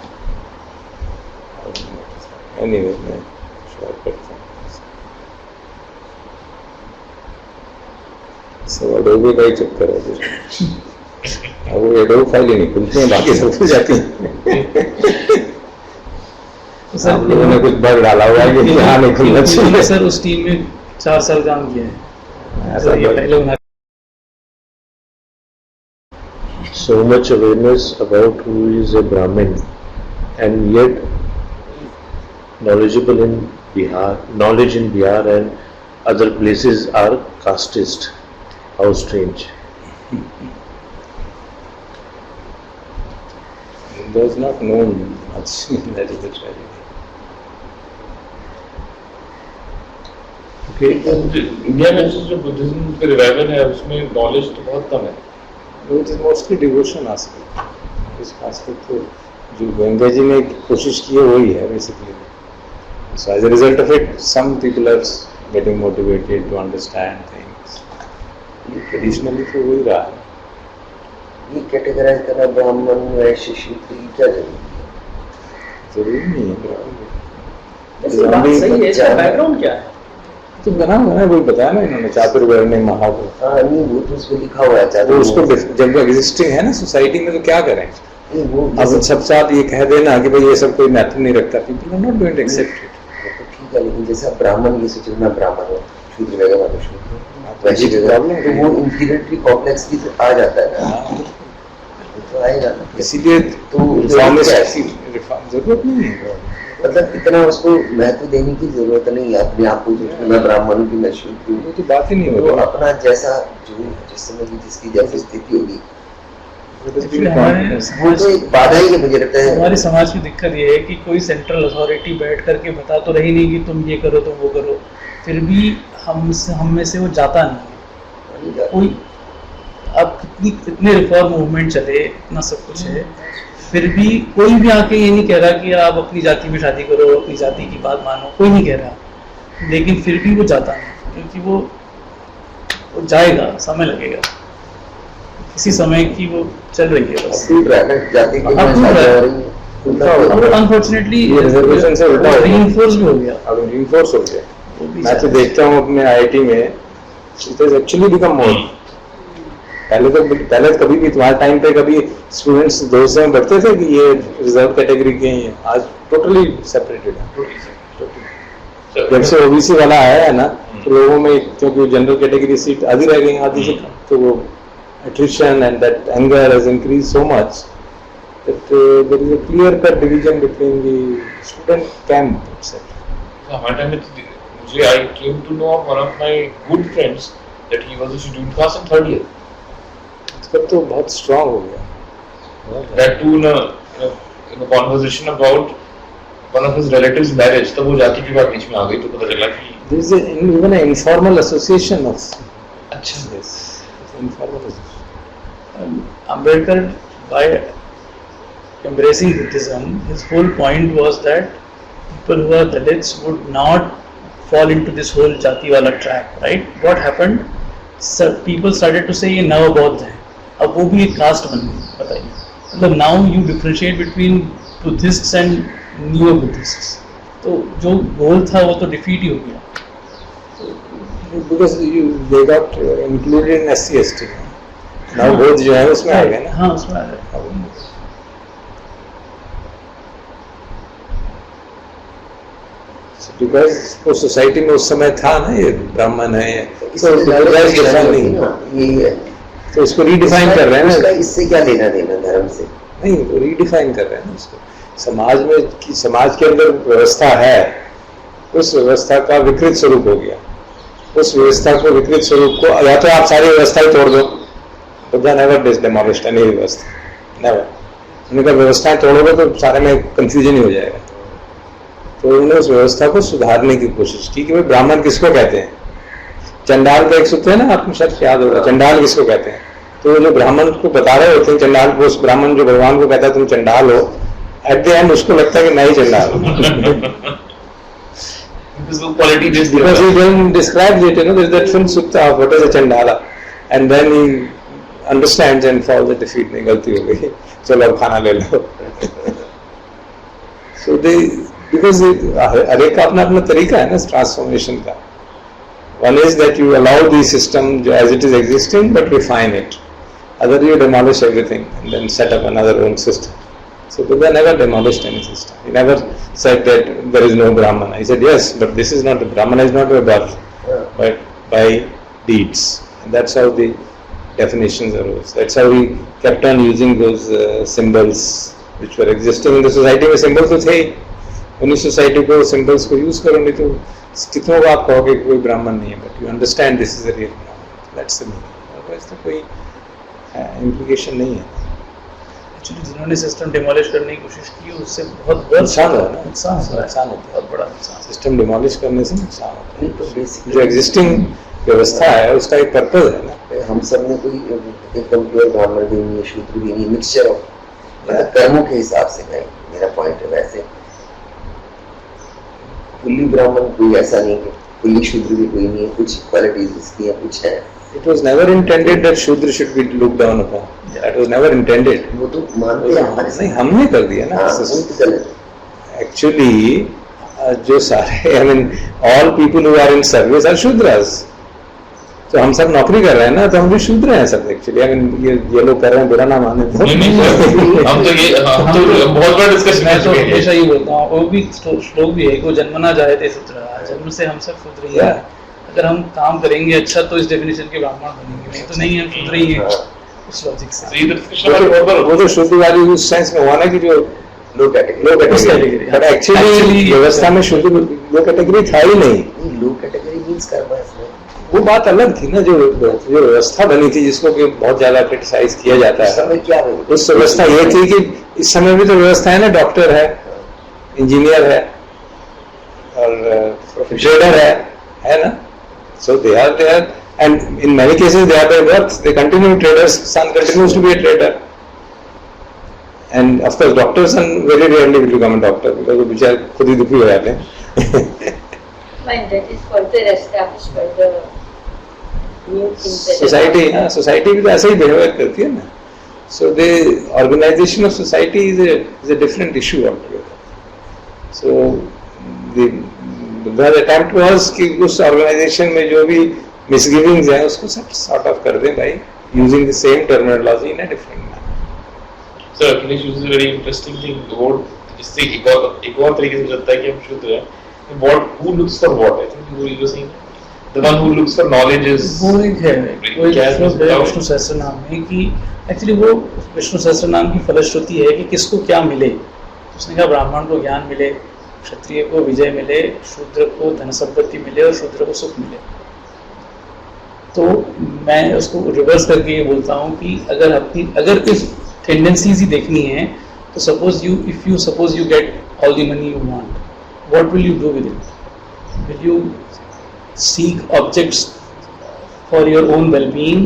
I don't know. Anyway, मैं share करता हूँ। सब Adobe का ही चक्कर है कुछ। अब वो Adobe फाइल ही नहीं खुलती हैं, बाकी सब खुल जाती हैं। सर हम लोगों ने कुछ बग डाला हुआ है कि यहाँ नहीं खुलना चाहिए। सर उस टीम में 4 साल काम किया है। ऐसा ये पहले बना So much awareness about who is a Brahmin, and yet knowledgeable in Bihar, knowledge in Bihar and other places are casteist. How strange. Those not known much. That is the tragedy. India में जो Buddhism का revival है उसमें knowledge तो बहुत कम है। It is mostly devotion aspect. इस aspect को जो गंगा जी ने कोशिश की है वही है basically. So as a result of it, some people are getting motivated to understand things. Traditionally तो वही रहा है। ये कैटेगराइज करना ब्राह्मण वैश्य क्षत्रिय क्या जरूरी है? जरूरी नहीं है ब्राह्मण। वैसे बात सही है, इसका बैकग्राउंड क्या है? तो बना हुआ है, वही बताया ना इन्होंने, चातुर्वर्ण महागुण। हाँ नहीं वो तो उसमें लिखा हुआ है वो चातुर्वर्ण। उसको जब एग्जिस्टिंग है ना सोसाइटी में तो क्या करें? नहीं, वो अब सब साथ ये कह देना कि भाई ये सब कोई महत्व नहीं रखता, people are not going to accept it. तो ठीक है, लेकिन जैसे आप ब्राह्मण ये सोचो मैं ब्राह्मण हूँ, शूद्र वगैरह वाले शूद्र, वैश्य वगैरह, तो वो इंफीरियरिटी कॉम्प्लेक्स भी तो आ जाता है ना, तो आएगा ना। इसीलिए तो रिफॉर्मिस्ट ऐसी रिफॉर्म जरूरत नहीं है। मतलब इतना उसको महत्व देने की जरूरत नहीं है अपने आप को, मैं ब्राह्मण हूँ कि मैं शूद्र हूँ, वो तो बात ही नहीं तो हो रही। अपना जैसा जो जिस समय की जिसकी जैसी स्थिति होगी वो तो एक बाधा ही है मुझे लगता है। हमारे समाज की दिक्कत ये है कि कोई सेंट्रल अथॉरिटी बैठ करके बता तो रही नहीं कि तुम ये करो तुम वो करो, फिर भी हम में से वो जाता नहीं है। कोई अब कितने रिफॉर्म मूवमेंट चले, इतना सब कुछ है, फिर भी कोई भी आके ये नहीं कह रहा कि आप अपनी जाति में शादी करो, अपनी जाति की बात मानो, कोई नहीं कह रहा। लेकिन फिर भी वो जाता नहीं, क्योंकि वो जाएगा, समय लगेगा, किसी समय की वो चल रही है बस। टूट रहा है ना, जाति की अब टूट रहा है। और अनफॉर्चुनेटली ये रिजर्वेशन से उल्टा हो गया। रीइंफोर्स भी हो गया। अब रीइंफोर्स हो गया। वो भी मैं तो देखता हूँ अपने आईआईटी में, it has actually become more. पहले कभी भी तुम्हारे टाइम पे कभी स्टूडेंट्स दोस्त में बढ़ते थे कि ये रिजर्व कैटेगरी के हैं, आज टोटली सेपरेटेड है। जब से ओबीसी वाला आया है ना, तो लोगों में क्योंकि जनरल कैटेगरी सीट आधी रह गई आधी से, तो वो attrition and that anger has increased so much that there is a clear cut division between the student camp itself. हमारे टाइम में तो मुझे I came to know of one of my good friends that he was a scheduled caste in 3rd year. तब तो बहुत strong हो गया। That too in a conversation about one of his relatives' marriage, तब वो जाति की बात बीच में आ गई तो पता चला कि There is even an informal association of अच्छा this. Informal association. Ambedkar, by embracing Buddhism, his whole point was that people who are Dalits would not fall into this whole jati wala trap, right? What happened? People started to say ये नव बौद्ध है, अब वो भी एक cast बन गई, बताइए। मतलब now you differentiate between Buddhists and neo Buddhists, तो जो गोल था वो तो डिफीट ही हो गया। Because they got included in SC/ST. Now both जो है उसमें आ गए ना। हाँ उसमें आ गए। Because वो सोसाइटी में उस समय था ना ये ब्राह्मण है इससे तो इसको रीडिफाइन कर रहे हैं उसका ना। इससे क्या लेना देना धर्म से? नहीं वो रीडिफाइन कर रहे हैं ना उसको। समाज में कि समाज के अंदर व्यवस्था है, उस व्यवस्था का विकृत स्वरूप हो गया। उस व्यवस्था को विकृत स्वरूप को या तो आप सारी व्यवस्था ही तोड़ दो, बुद्धा नेवर डिमोलिश्ड एनी व्यवस्था, नेवर। उनका व्यवस्थाएं तोड़ोगे तो सारे में कंफ्यूजन ही हो जाएगा। तो उन्होंने उस व्यवस्था को सुधारने की कोशिश की कि भाई ब्राह्मण किसको कहते हैं। चंडाल का एक सूत्र है ना, आपको शायद याद होगा, चंडाल किसको कहते हैं। तो जो ब्राह्मण को बता रहे होते हैं चंडाल को, उस ब्राह्मण जो भगवान को कहता है तुम चंडाल हो, एट द एंड उसको लगता है कि मैं ही चंडाल हूँ। Because he then describes it, there's that film Sutta of what is a Chandala, and then he understands and falls the defeat. नहीं गलती हो गई, चलो अब खाना ले लो। So they, because हर एक का अपना अपना तरीका है ना ट्रांसफॉर्मेशन का। One is that you allow the system as it is existing, but refine it. Other you demolish everything and then set up another own system. So Buddha never demolished any system. He never said that there is no Brahmana. He said yes, but this is not, Brahmana is not by birth, but by deeds. And that's how the definitions arose. That's how he kept on using those symbols which were existing in the society. में symbols तो थे, उन्हीं society को symbols को use करो, नहीं तो कितनों को आप कहोगे कि कोई ब्राह्मण नहीं है, but you understand this is a real Brahman. That's the meaning. Otherwise तो कोई implication नहीं है। एक्चुअली जिन्होंने सिस्टम डिमोलिश करने की कोशिश की उससे बहुत बड़ा नुकसान हो रहा है ना, नुकसान हो रहा है, नुकसान होता है, बहुत बड़ा नुकसान। सिस्टम डिमोलिश करने से नुकसान होता है। तो बेसिकली जो एग्जिस्टिंग व्यवस्था है उसका एक पर्पज है ना। हम सब में कोई एकदम प्योर ब्राह्मण भी नहीं है, शूद्र भी नहीं, मिक्सचर ऑफ कर्मों के हिसाब से है मेरा पॉइंट है। वैसे फुल्ली ब्राह्मण कोई ऐसा नहीं है, फुल्ली शूद्र भी कोई नहीं है, कुछ क्वालिटीज इसकी है, कुछ है। It was never intended that Shudra should be looked down upon. That was never intended. वो तो मानते हैं हमारे नहीं हमने कर दिया ना। Actually, जो सारे I mean all people who are in service are Shudras. तो हम सब नौकरी कर रहे हैं ना, तो हम भी शूद्र हैं सब एक्चुअली। आई मीन ये लोग कर रहे हैं, बुरा ना माने तो। हम तो बहुत बड़ा डिस्कशन मैं तो हमेशा ही बोलता हूँ, वो भी श्लोक भी है कि वो जन्म ना जाए थे शूद्र, जन्म से हम सब शूद्र ही हैं। अगर हम काम करेंगे अच्छा तो इस डेफिनेशन के ब्राह्मण बनेंगे, नहीं तो नहीं हम शूद्र ही हैं उस लॉजिक से। वो तो शुद्ध वाली उस सेंस में हुआ ना कि जो लो कैटेगरी, बट एक्चुअली व्यवस्था में शुद्ध लो कैटेगरी था ही नहीं। लो कैटेगरी मींस कर्म, वो बात अलग थी ना, जो व्यवस्था बनी थी जिसको कि बहुत ज्यादा क्रिटिसाइज किया जाता है। समय क्या है? उस व्यवस्था ये थी कि इस समय भी तो व्यवस्था है ना, डॉक्टर है, इंजीनियर है और ट्रेडर है ना। So they are there, and in many cases they are by birth. They continue traders. Son continues to be a trader, and of course doctors and very rarely will become a doctor because वो बेचारे खुद ही दुखी हो जाते हैं। When that is further established by the new things that society भी तो ऐसा ही बिहेवियर करती है ना। So the organization of society is a different issue altogether. So the attempt was कि उस ऑर्गेनाइजेशन में जो भी मिसगिविंग्स हैं उसको सब सॉर्ट ऑफ कर दें भाई, using the same terminology in a different manner. Sir Akhilesh is a very interesting thing. और इससे एक और तरीके से चलता है कि हम शुद्ध हैं। What who looks for what? I think you were saying the one who looks for knowledge is वो एक है, वो विष्णु सहस्त्रनाम में कि एक्चुअली वो विष्णु सहस्त्रनाम की फलश्रुति है कि किसको क्या मिले। उसने कहा ब्राह्मण को ज्ञान मिले, क्षत्रिय को विजय मिले, शूद्र को धन संपत्ति मिले और शूद्र को सुख मिले। तो मैं उसको रिवर्स करके ये बोलता हूँ कि अगर इस टेंडेंसीज ही देखनी है तो suppose you get all the money you want, what will you do with it? Will you seek objects for your own well-being,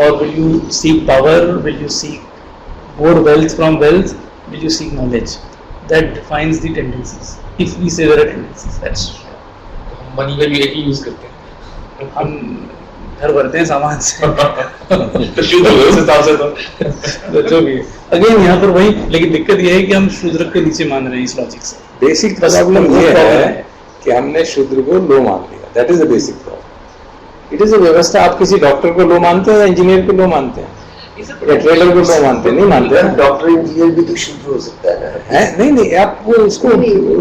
or will you seek power? Will you seek more wealth from wealth? Will you seek knowledge? That defines the tendencies. If we say there are tendencies, that's money का भी एक ही use करते हैं, हम घर भरते हैं सामान से तो शूद्र हो उस हिसाब से तो जो भी है। अगेन यहाँ पर वही, लेकिन दिक्कत ये है कि हम शूद्र के नीचे मान रहे हैं इस लॉजिक से। बेसिक प्रॉब्लम ये है कि हमने शूद्र को लो मान लिया, that is the basic problem. It is a व्यवस्था। आप किसी डॉक्टर को लो मानते हैं या इंजीनियर को लो मानते हैं या ट्रेडर को लो मानते हैं? नहीं मानते हैं। डॉक्टर इंजीनियर भी तो शूद्र हो सकता है ना? नहीं, आप वो उसको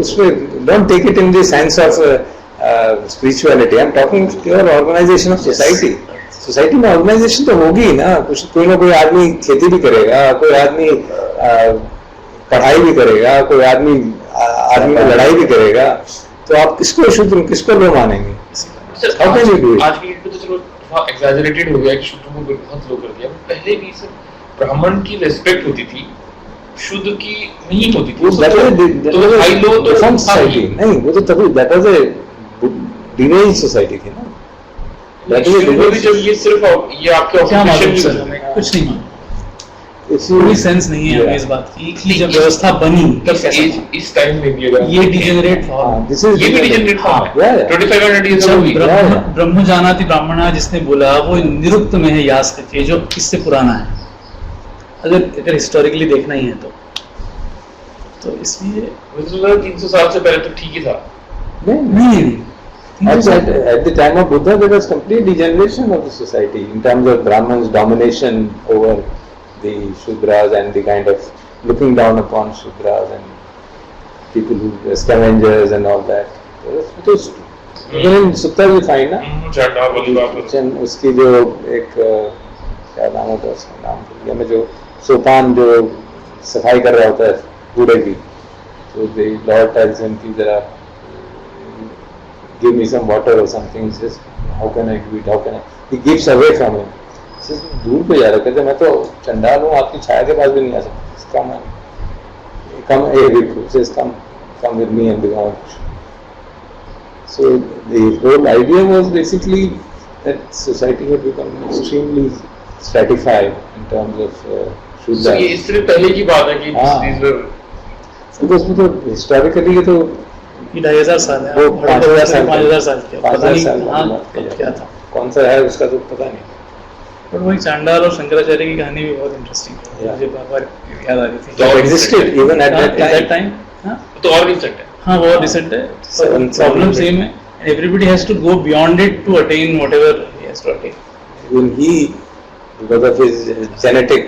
उसमें don't take it in the sense of spirituality. I am talking pure organisation of society. Society में ऑर्गेनाइजेशन तो होगी ही ना, कुछ कोई ना कोई आदमी खेती भी करेगा, कोई आदमी पढ़ाई भी करेगा, कोई आदमी में लड़ाई भी करेगा। तो आप किसको शूद्र किसको लो मानेंगे? आज की डेट में तो चलो एग्जैजरेटेड हो गया कि शूद्र को बहुत लो कर दिया, पहले भी सिर्फ ब्राह्मण की रिस्पेक्ट होती थी, शूद्र की नहीं होती थी। तो हाई लो तो सोसाइटी नहीं, वो तो तभी that was a divine society थी ना। जब ये सिर्फ ये आपके ऑक्यूपेशन कुछ नहीं मालूम, कोई सेंस नहीं है हमें इस बात की कि जब व्यवस्था बनी तब कैसे इस टाइम में भी अगर ये डिजेनरेट फॉर्म, ये भी डिजेनरेट फॉर्म है 2500 इयर्स अगो। ब्रह्म जानाति ब्राह्मणा जिसने बोला वो निरुक्त में है यास करके, जो इससे पुराना है। अगर हिस्टोरिकली देखना ही है तो इसलिए 300 साल से पहले तो ठीक ही था। नहीं At the time of Buddha, there was complete degeneration of the society in terms of Brahmins' domination over the Shudras and the kind of looking down upon Shudras and people who were scavengers and all that. Even in Sutta we find ना उसकी जो एक क्या नाम होता है, उसका नाम भूल गया मैं, जो सोपान जो सफाई कर रहा होता है कूड़े की, तो the Lord tells him कि जरा give me some water or something. He says, how can I do it? How can I? He gives away from him. He says, दूर पे जा रहा, कहते मैं तो चंडाल हूँ, आपकी छाया के पास भी नहीं आ सकता। Come with me and become. So the whole idea was basically that society had become extremely stratified in terms of Shuddha. So ये इससे पहले की बात है कि because उसमें तो historically ये तो 2500 साल है, वो 5000 साल 5000 साल क्या था, कौन सा है उसका तो पता नहीं। बट वही चांडाल और शंकराचार्य की कहानी भी बहुत इंटरेस्टिंग है, मुझे बार-बार याद आ रही थी। तो existed even at that time. तो और रिसेंट है, हाँ बहुत रिसेंट है, प्रॉब्लम सेम है, and everybody has to go beyond it to attain whatever he has to attain. Even he, because of his genetic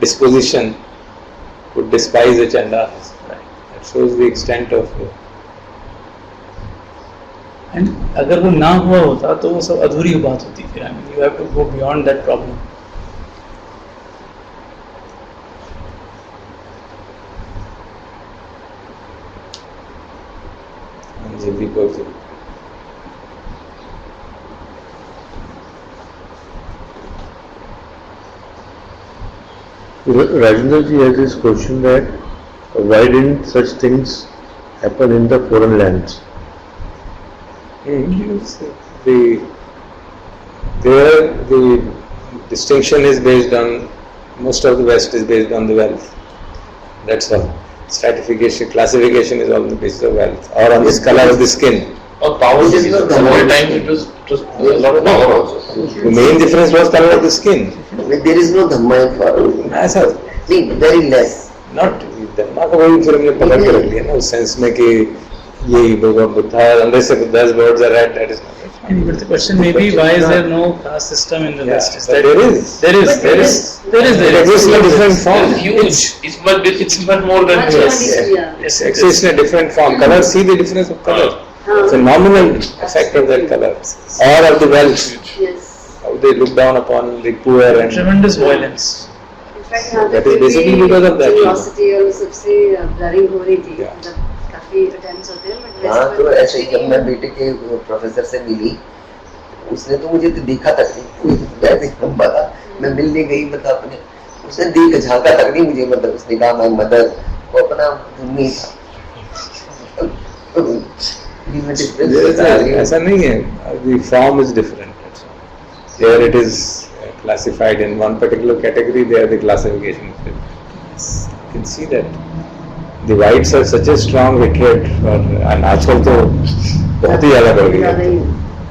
disposition, would despise the Chandalas. That shows the extent of. And अगर वो ना हुआ होता तो वो सब अधूरी बात होती फिर। I mean you have to go beyond that problem. Rajendra ji has this question that why didn't such things happen in the foreign lands? The distinction is based on, most of the West is based on the wealth. That's all. Stratification, classification is on the basis of wealth or on this color of the skin. और power के लिए some more time it was a lot of power also. The main difference was color of the skin. There is no Dhamma in foreign. ऐसा very less. Not धर्मा का वही फिर हमने पकड़ के रख लिया ना उस सेंस में कि यही Buddha, unless the Buddha's words are right, that is not right. But the question may be, why is there no caste system in the West? There is. It exists in a different form. It's huge. It's much more than this. It exists in a different form. Color, see the difference of color. It's a nominal effect of that color or of the wealth. Yes. How they look down upon the poor and tremendous violence. That is basically because of that. Curiosity और सबसे blurring हो रही थी, काफी attempts होते हैं but हाँ, वैसे तो कोई ऐसे ही कुछ जब नहीं मैं है। बेटे के प्रोफेसर से मिली, उसने तो मुझे तो देखा तक नहीं, मैं नहीं पता, मैं मिलने गई मतलब अपने, उसने देख झांका तक नहीं मुझे, मतलब उसने कहा मैं मदर, वो अपना नहीं था। ऐसा नहीं है, the form is different. Here it is classified in one particular category, there the classification is different. You can see that the whites have such a strong hatred for, and आजकल तो बहुत ही ज़्यादा बढ़ गया ज़्यादा ही है.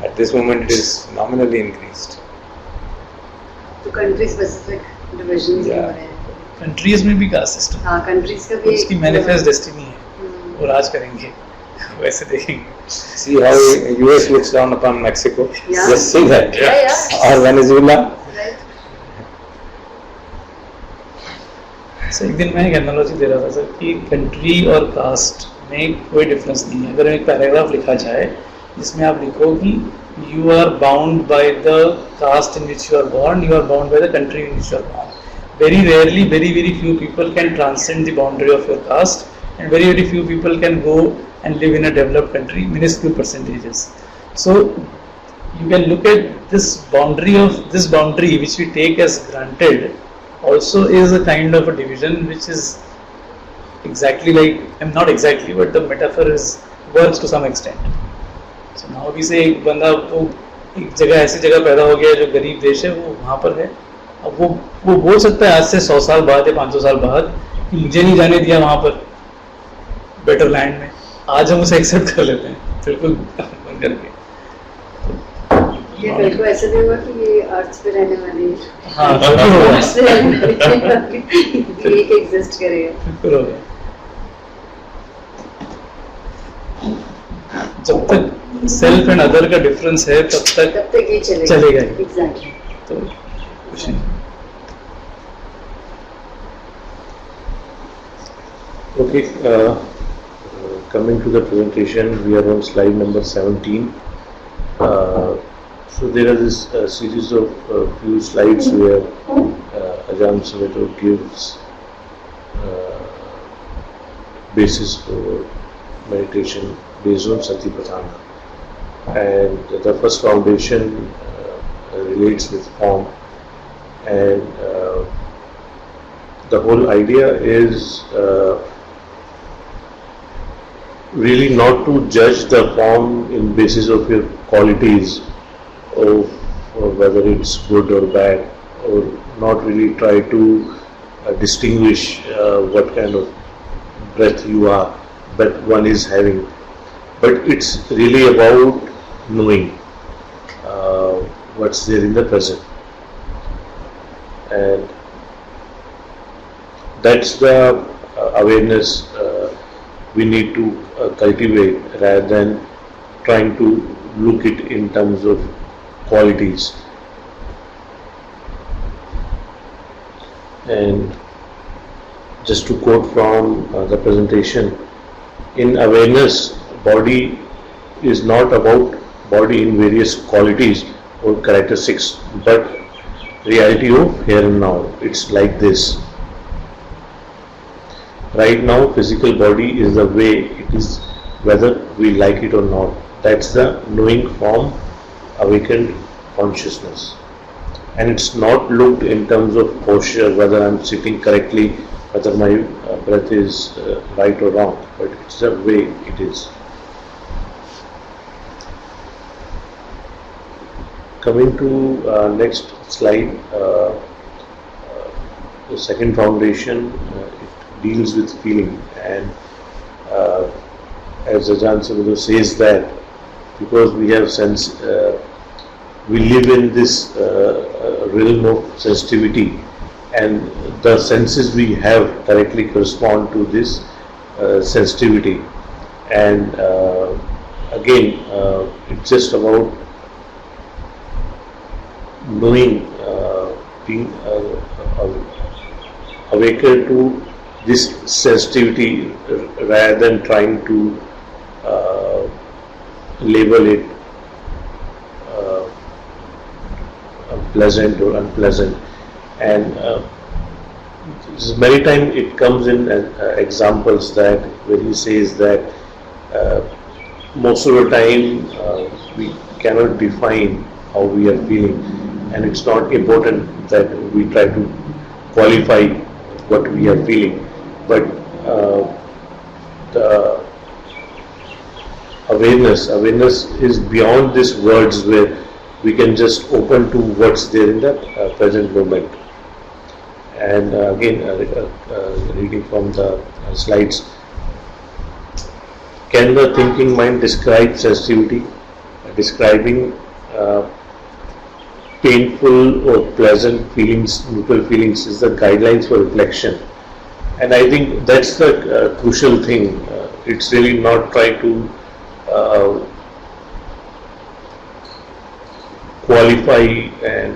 At this moment it is nominally increased. तो country specific divisions भी हो Yeah. रहे हैं। कंट्रीज में भी कास्ट सिस्टम, हाँ, कंट्रीज का भी उसकी मैनिफेस्ट डेस्टिनी है, हम्म, वो राज करेंगे वैसे देखेंगे. See how US looks down upon Mexico. Yeah. Just see that. yeah. Or Venezuela. right. Sir एक दिन मैं एक एनालॉजी दे रहा था सर कि कंट्री और कास्ट में कोई डिफरेंस नहीं है. अगर एक पैराग्राफ लिखा जाए जिसमें आप लिखो कि you are bound by the caste in which you are born, you are bound by the country in which you are born. Very rarely, very few people can transcend the boundary of your caste, and very few people can go and live in a developed country, minuscule percentages. So you can look at this boundary which we take as granted also is a kind of a division which is exactly like, not exactly, but the metaphor works to some extent. So now we say एक बंदा वो एक जगह ऐसी जगह पैदा हो गया जो गरीब देश है, वो वहाँ पर है. अब वो बोल सकता है आज से 100 साल बाद या 500 साल बाद कि मुझे नहीं जाने दिया वहाँ पर बेटर लैंड में. आज हम उसे एक्सेप्ट कर लेते हैं बिल्कुल बंद करके. ये कल को ऐसे नहीं हुआ कि ये अर्थ पे रहने वाली हाँ बिल्कुल होगा, अर्थ पे रहने वाली ये एक एग्जिस्ट करेगा. बिल्कुल होगा. जब तक सेल्फ एंड अदर का डिफरेंस है तब तब तक ये चलेगा ही. एग्जैक्टली. तो कुछ नहीं. Okay, coming to the presentation, we are on slide number 17. So there is this series of few slides where Ajahn Sumedho gives basis for meditation based on Satipatthana. And the first foundation relates with form, and the whole idea is really not to judge the form in basis of your qualities, or whether it's good or bad, or not really try to distinguish what kind of breath you are, but one is having. But it's really about knowing what's there in the present, and that's the awareness we need to cultivate, rather than trying to look it in terms of qualities. And just to quote from the presentation, in awareness, body is not about body in various qualities or characteristics, but reality of here and now. It's like this. Right now, physical body is the way it is, whether we like it or not. That's the knowing form, awakened consciousness. And it's not looked in terms of posture, whether I'm sitting correctly, whether my breath is right or wrong, but it's the way it is. Coming to next slide, the second foundation, it deals with feeling, and as Ajahn Sumedho says that because we have sense, we live in this realm of sensitivity, and the senses we have directly correspond to this sensitivity, and again it's just about knowing, being awakened to this sensitivity rather than trying to label it pleasant or unpleasant. And many times it comes in examples that when he says that most of the time we cannot define how we are feeling, and it's not important that we try to qualify what we are feeling, but the awareness is beyond these words, where we can just open to what's there in the present moment. And again, reading from the slides, can the thinking mind describe sensitivity? Describing painful or pleasant feelings, neutral feelings, is the guidelines for reflection. And I think that's the crucial thing. It's really not trying to qualify and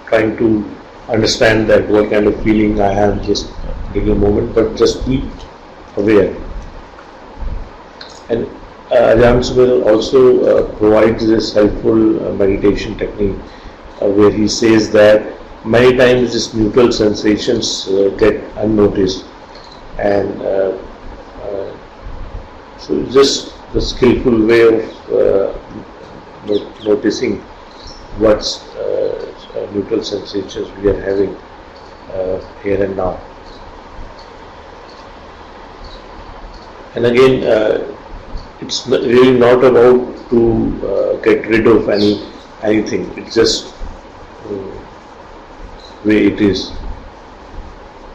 trying to understand that what kind of feeling I have just in a moment, but just be aware. And Ajahn Sumedho also provides this helpful meditation technique where he says that many times these neutral sensations get unnoticed, and so just the skillful way of noticing what's neutral sensations we are having here and now. And again, it's really not about to get rid of anything. It's just way it is.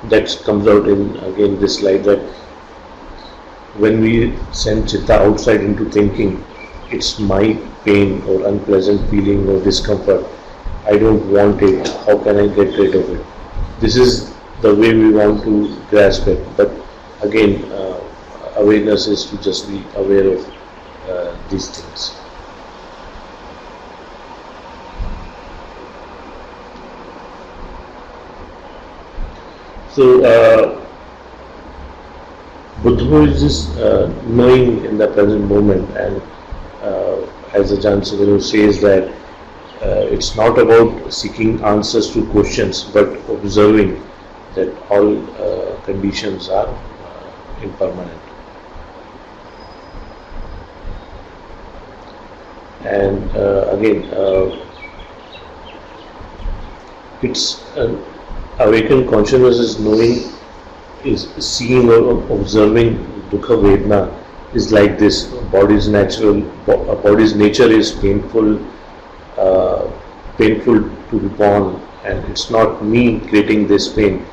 That comes out in again this slide, that when we send chitta outside into thinking, it's my pain or unpleasant feeling or discomfort. I don't want it. How can I get rid of it? This is the way we want to grasp it. But again, awareness is to just be aware of these things. So, Buddha is just knowing in the present moment, and as Ajahn Sumedho says that it's not about seeking answers to questions, but observing that all conditions are impermanent. And again, it's awakened consciousness is knowing, is seeing or observing dukkha vedana is like this. Body's nature is painful to be born, and it's not me creating this pain,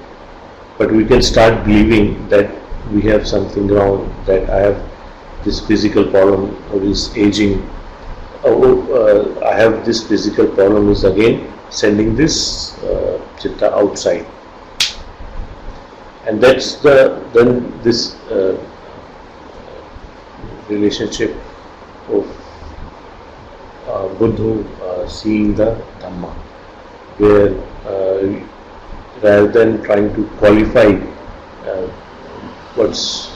but we can start believing that we have something wrong, that I have this physical problem or this aging, I have this physical problem, is again sending this chitta outside. And that's then this relationship of Buddha seeing the Dhamma, where rather than trying to qualify what's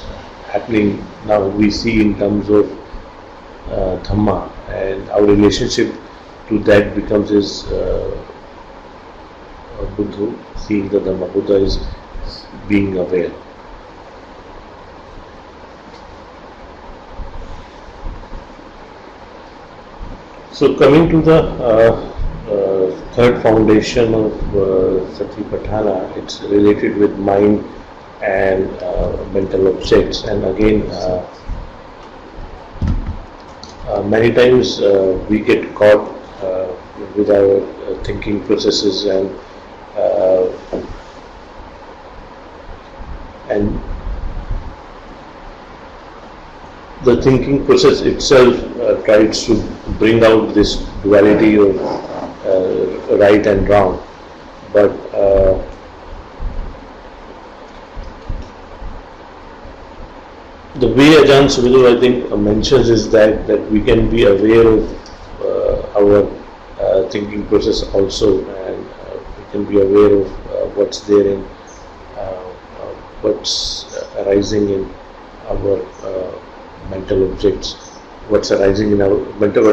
happening now, we see in terms of Dhamma, and our relationship to that becomes is Buddha seeing the Dhamma. Buddha is being aware. So coming to the third foundation of Satipatthana, it's related with mind and mental objects. And again, many times we get caught with our thinking processes, and the thinking process itself tries to bring out this duality of right and wrong, but the way Ajahn Sumedho, I think, mentions is that we can be aware of our thinking process also, and we can be aware of what's there in what's arising in our mental objects, what's arising in our mental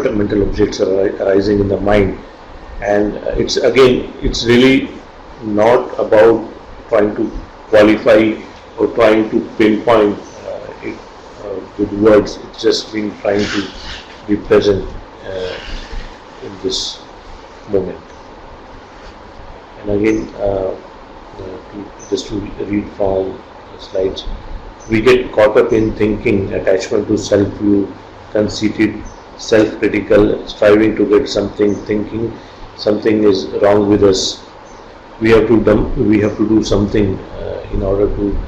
objects are arising in the mind. And it's really not about trying to qualify or trying to pinpoint it with words. It's just been trying to be present in this moment. And again, just to read from the slides, we get caught up in thinking, attachment to self-view, conceited, self-critical, striving to get something, thinking something is wrong with us. We have to do something in order to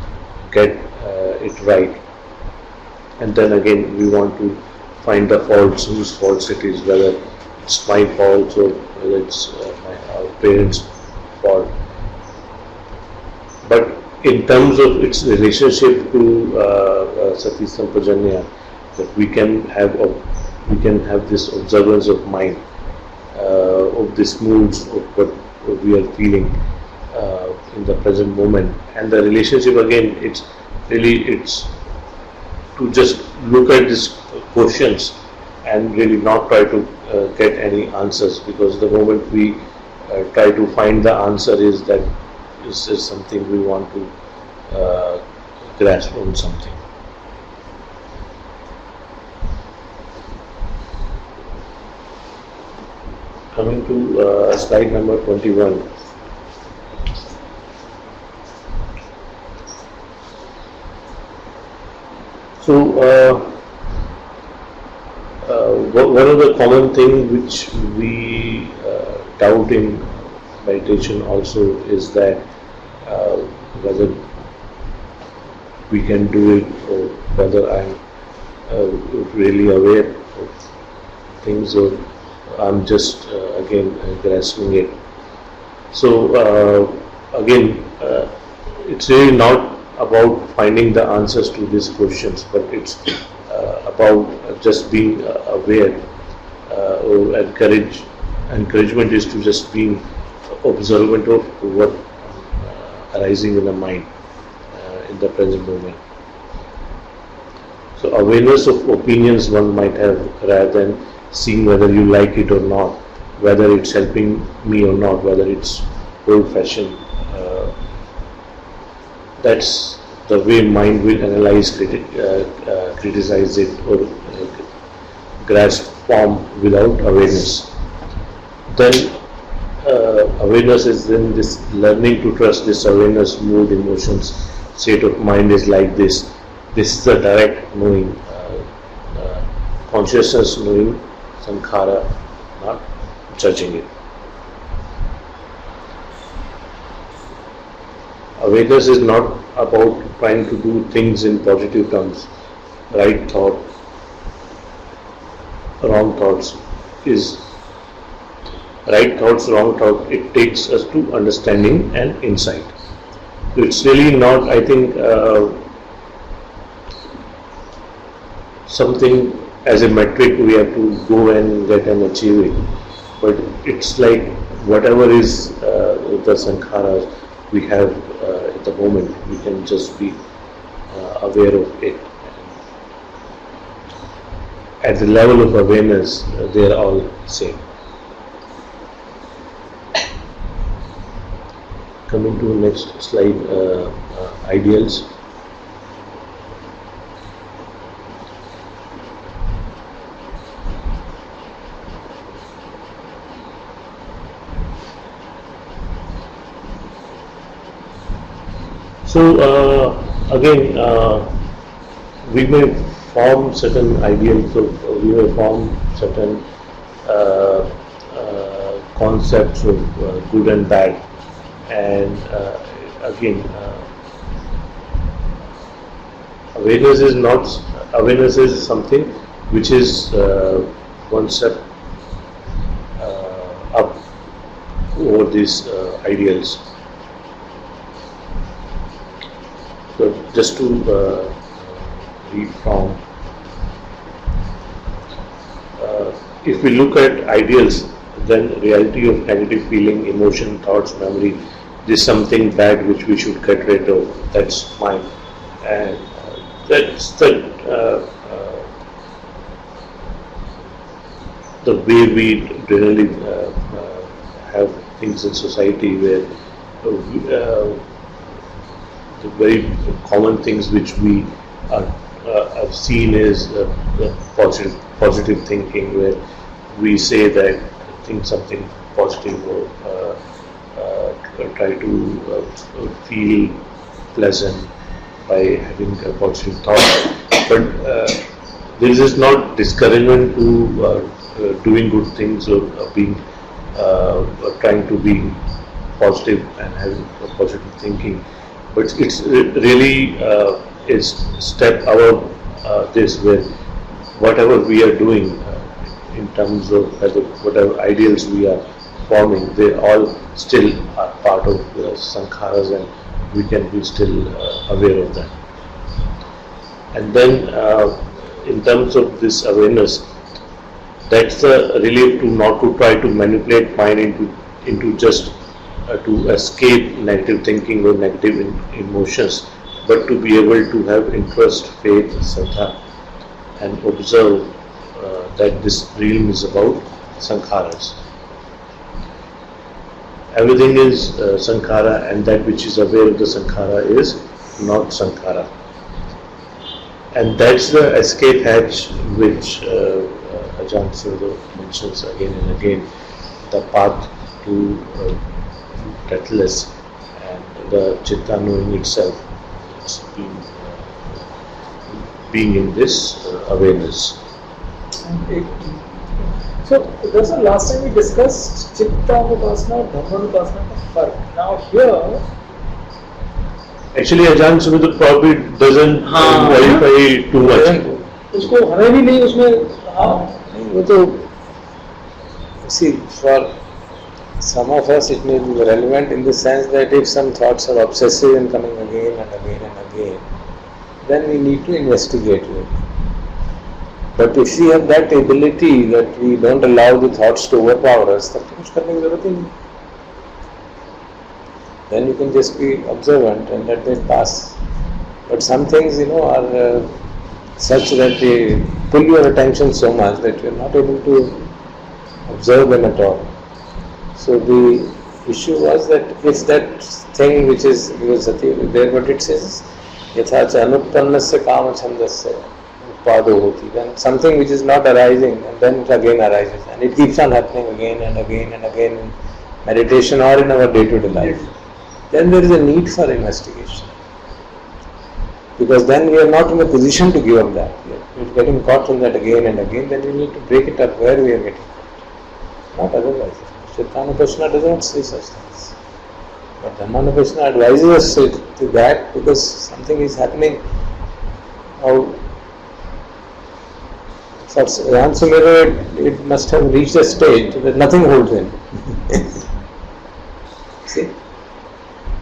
get it right. And then again, we want to find the faults, whose faults it is, whether it's my fault or whether it's our parents' fault. But in terms of its relationship to Sati Sampajanya, that we can have this observance of mind, of these moods, of what we are feeling in the present moment, and the relationship again. It's to just look at these questions and really not try to get any answers, because the moment we try to find the answer is that this is something we want to grasp on something. Coming to slide number 21. So, one of the common things which we doubt in meditation also is that whether we can do it, or whether I'm really aware of things, or I'm just again grasping it. So again, it's really not about finding the answers to these questions, but it's about just being aware, or encouragement is to just being observant of what arising in the mind in the present moment. So awareness of opinions one might have, rather than seeing whether you like it or not, whether it's helping me or not, whether it's old-fashioned. That's the way mind will analyze, criticize it, or grasp form without awareness. Then awareness is then this learning to trust this awareness, mood, emotions, state of mind is like this. This is the direct knowing, consciousness knowing sankhara, not judging it. Awareness is not about trying to do things in positive terms. Right thought, wrong thoughts is right thoughts, wrong thought. It takes us to understanding and insight. So it's really not, I think, something as a metric we have to go and get and achieve it. But it's like whatever is the sankharas we have at the moment, we can just be aware of it. At the level of awareness, they are all same. Coming to the next slide, ideals. So again, we may form certain ideals, we may form certain concepts of good and bad, and again, awareness is something which is one step up over these ideals. So just to read from, if we look at ideals, then reality of negative feeling, emotion, thoughts, memory, this is something bad which we should get rid of. That's mine, and that's the way we generally have things in society, where the very common things which we are seen as positive thinking, where we say that think something positive or try to feel pleasant by having a positive thought. But this is not discouragement to doing good things or being trying to be positive and having a positive thinking. But it's really is step above this, where whatever we are doing in terms of whatever ideals we are forming, they all still are part of the sankharas, and we can be still aware of that. And then in terms of this awareness, that's the relief to not to try to manipulate mind into just to escape negative thinking or negative emotions, but to be able to have interest, faith, saddha, and observe that this realm is about sankharas. Everything is sankhara, and that which is aware of the sankhara is not sankhara. And that's the escape hatch which Ajahn Sudhir mentions again and again, the path to deathless and the Chitta knowing itself. It's being in this awareness. So, that's the last time we discussed Chitta Upasana and Dhamma Upasana ka fark. Now here, actually Ajahn Sudhir probably doesn't verify too much. उसको हमें भी नहीं उसमें वो तो see, for some of us it may be relevant in the sense that if some thoughts are obsessive and coming again and again and again, then we need to investigate it. But if we have that ability that we don't allow the thoughts to overpower us, then कुछ करने की जरूरत ही नहीं. Then you can just be observant and let them pass. But some things, are such that they pull your attention so much that you are not able to observe them at all. So the issue was that if that thing which is there, what it says, yatha cha anuppannasya kama chandasya upado hoti, then something which is not arising, and then it again arises, and it keeps on happening again and again and again in meditation or in our day-to-day life. Then there is a need for investigation. Because then we are not in a position to give up that. We are getting caught in that again and again, then we need to break it up where we are getting caught. Not otherwise. Chittanupassana does not say such things. But Dhammanupassana advises us to that because something is happening. Now, for Ajahn Sumedho, it must have reached a stage that nothing holds him. See?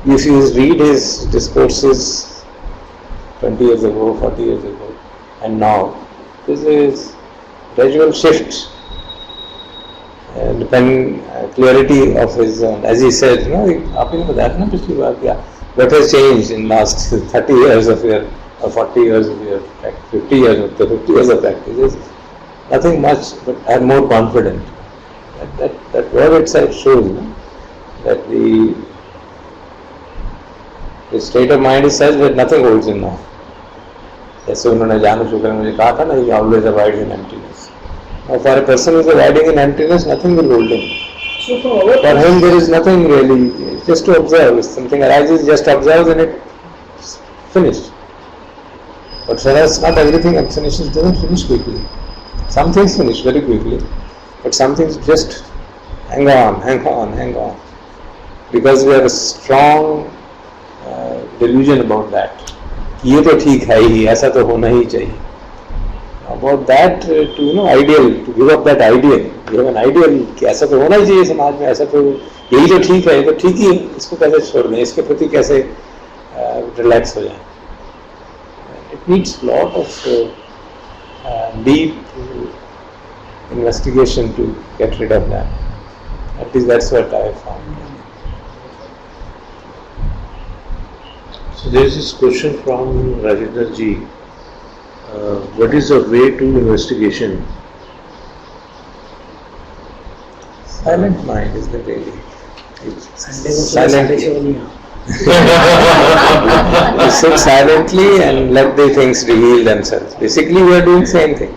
If you read his discourses 20 years ago, 40 years ago, and now, this is gradual shift, depending clarity of his own. As he said, आपने बताया ना पिछली बार क्या? What has changed in last 30 years of your, or 40 years of your practice, 50 years of practice is nothing much, but I am more confident. That word itself shows that the state of mind is such that nothing holds him now. जैसे उन्होंने जानु शुक्र ने मुझे कहा था ना, he always abides in emptiness. Now for a person who is abiding in emptiness, nothing will hold him. So for him there is nothing really, just to observe. If something arises, just observe and it's finished. But for us, not everything doesn't finish quickly. Some things finish very quickly, but some things just hang on. Because we have a strong delusion about that. ये तो ठीक है ही, ऐसा तो होना ही चाहिए. About that, ideal, to give up that ideal. You have an ideal कि ऐसा तो होना ही चाहिए समाज में, ऐसा तो यही तो ठीक है, ये तो ठीक ही है, इसको कैसे छोड़ दें, इसके प्रति कैसे रिलैक्स हो जाए. It needs lot of deep investigation to get rid of that. At least that's what I have found. So there is this question from Rajendra ji. What is the way to investigation? Silent mind is the way. Sunday को silent You sit silently and let the things reveal themselves. Basically, we are doing same thing.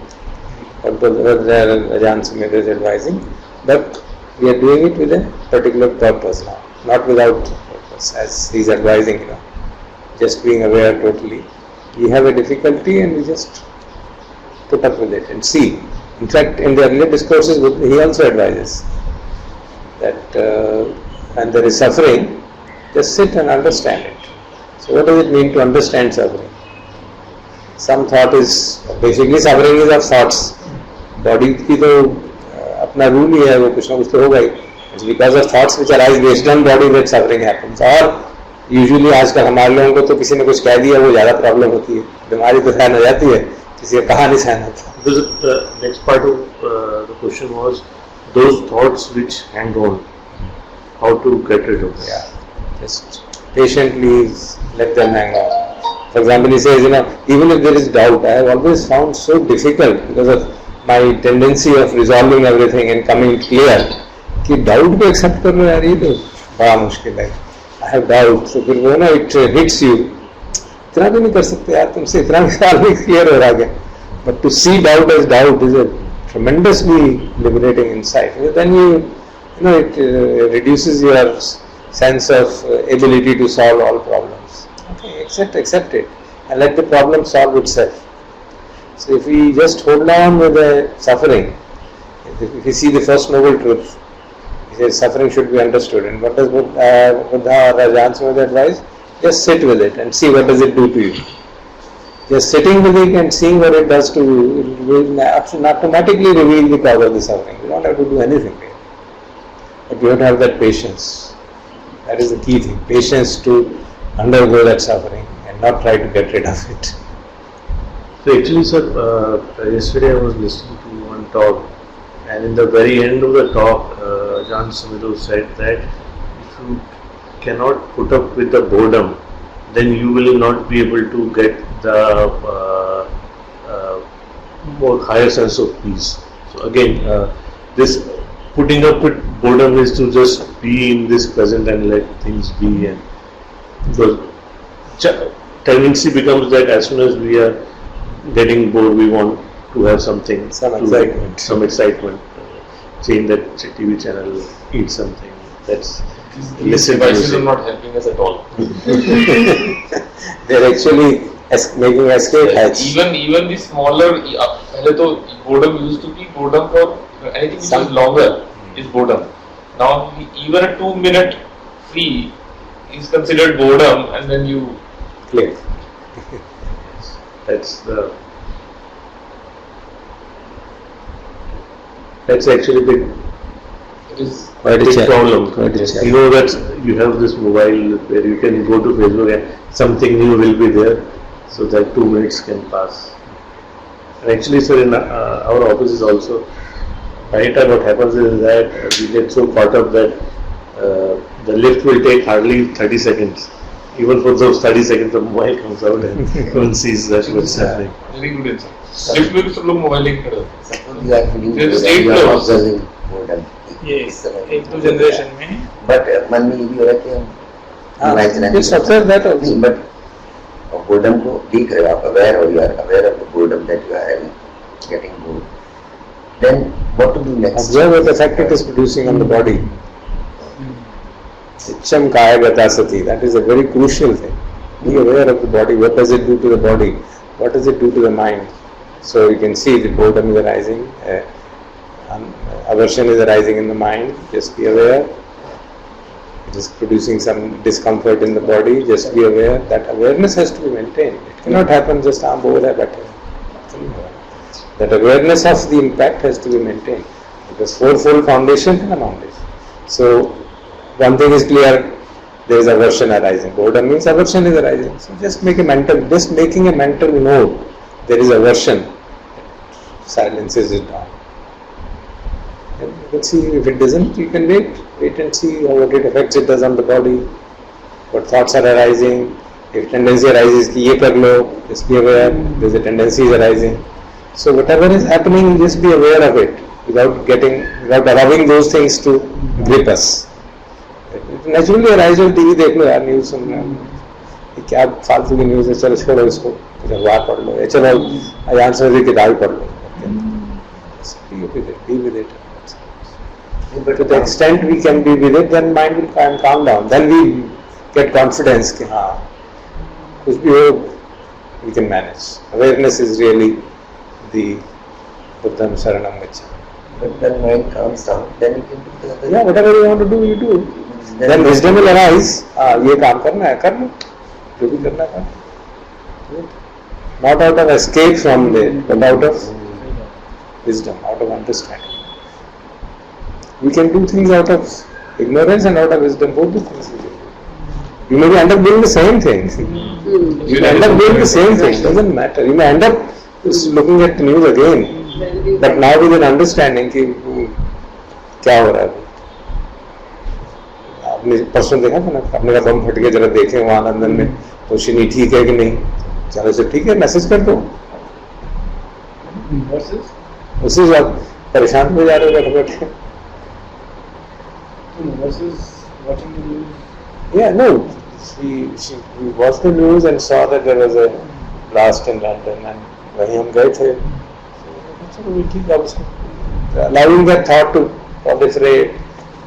What Ajahn Sumedho is advising, but we are doing it with a particular purpose now, not without purpose, as he is advising. Just being aware totally. We have a difficulty and we just put up with it and see. In fact, in the earlier discourses, he also advises that when there is suffering, just sit and understand it. So what does it mean to understand suffering? Some thought is, basically suffering is of thoughts. Body की तो अपना rule ही है, वो कुछ ना कुछ तो होगा ही. It's because of thoughts which arise based on body that suffering happens. और यूजुअली आजकल हमारे लोगों को तो किसी ने कुछ कह दिया वो ज़्यादा प्रॉब्लम होती है. बीमारी तो सहन हो जाती है, किसी का कहा नहीं सहन होता. The next part of the question was those thoughts which hang on, how to get rid of them. Yeah, just patiently let them hang on. For example, he says, even if there is doubt, I have always found so difficult because of my tendency of resolving everything and coming clear कि doubt को accept कर लो यार, ये तो बड़ा मुश्किल है. I have doubt, so फिर वो ना it hits you. इतना भी नहीं कर सकते यार, तुमसे इतना भी सवाल नहीं clear हो रहा है. But to see doubt as doubt is a tremendously liberating insight. Then it reduces your sense of ability to solve all problems. Okay, accept it and let the problem solve itself. So if we just hold on with the suffering, if we see the first noble truth, he says suffering should be understood. And what does Buddha or Ajahn Sumedho advise? Just sit with it and see what does it do to you. Just sitting with it and seeing what it does to you, it will automatically reveal the cause of the suffering. You don't have to do anything there. But you have to have that patience. That is the key thing. Patience to undergo that suffering and not try to get rid of it. So actually, sir, yesterday I was listening to one talk, and in the very end of the talk, Ajahn Sumedho said that if you cannot put up with the boredom, then you will not be able to get the more higher sense of peace. So again, this putting up with boredom is to just be in this present and let things be, and because tendency becomes that as soon as we are getting bored, we want to have something, some excitement. Change that TV channel, eat something. That's these devices are not helping us at all. They're actually making escape hatch. Even the smaller, पहले तो boredom used to be boredom for anything which is longer is boredom. Now even a 2-minute free is considered boredom, and then you click. That's actually big. it is Quite a big challenge. problem. Quite a challenge. You know that you have this mobile where you can go to Facebook and something new will be there, so that 2 minutes can pass. And actually, sir, in our offices also, by the time what happens is that we get so caught up that the lift will take hardly 30 seconds. Even for those 30 seconds, the mobile comes out and one sees that what's happening. very good answer. Lift में भी सब लोग mobile लेके खड़े होते हैं. Suppose you are feeling There is bored, eight you are floors. observing boredom. ये इस तरह एक दो जनरेशन में But मन में ये भी हो रहा है कि हम imagine Just observe that also. नहीं, but boredom को देख रहे हो आप, aware हो, you are aware of the boredom that you are having, getting bored. Then what to do next? Observe what effect it is producing on the body. Ichcham kaya gata sati. That is a very crucial thing. Be aware of the body. What does it do to the body? What does it do to the mind? So you can see the boredom is arising, aversion is arising in the mind. Just be aware. It is producing some discomfort in the body. Just be aware. That awareness has to be maintained. It cannot happen just bored hai baithe. That awareness of the impact has to be maintained. Because fourfold foundation is among this. So one thing is clear. There is aversion arising. Boredom means aversion is arising. So just making a mental note. There is aversion. Silences it down. And you can see if it doesn't, you can wait and see what it affects it does on the body. What thoughts are arising. If tendency arises, ki ye kar lo, just be aware. There is a tendency is arising. So whatever is happening, just be aware of it without allowing those things to grip us. Naturally arise और TV देख लो यार, news सुन रहे हो, क्या फालतू की news है, चलो छोड़ो इसको, कुछ अखबार पढ़ लो, या चलो अयान समझ किताब पढ़ लो, be with it. But to the extent we can be with it, then mind will calm down. Then we get confidence कि हाँ कुछ भी हो we can manage. Awareness is really the Buddham Saranam Gacchami. But when mind calms down, then you can do the other. Yeah, whatever you want to do, you do. Then wisdom will arise. ये काम करना है, कर लो. जो भी करना है, कर. Not out of escape from there, but out of wisdom, out of understanding. We can do things out of ignorance and out of wisdom. Both the things we can do. You may end up doing the same thing. You may end up doing the same thing. Doesn't matter. You may end up just looking at the news again, but now with an understanding कि क्या हो रहा है. आपने परसों देखा था ना, अपने का बम फट गया, जरा देखें वहाँ लंदन में रोशनी ठीक है कि नहीं. चलो से ठीक है, मैसेज कर दो. उसी वक्त परेशान हो जा रहे हो बैठे बैठे. watching the news. Yeah, no. We watched the news and saw that there was a blast in London, and वहीं हम गए थे. चलो भी ठीक है, उसको allowing that thought to proliferate,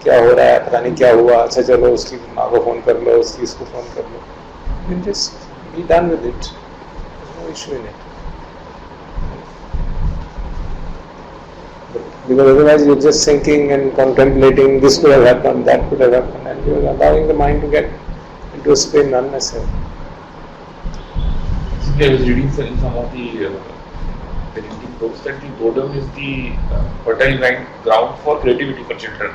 क्या हो रहा है, पता नहीं क्या हुआ. अच्छा चलो उसकी माँ को फोन कर लो, उसकी इसको फोन कर लो. You can just be done with it. There's no issue in it. Because otherwise you're just thinking and contemplating, this could have happened, that could have happened, and you're allowing the mind to get into a spin unnecessarily. I was reading in some of the parenting books that the boredom is the fertile ground for creativity for children.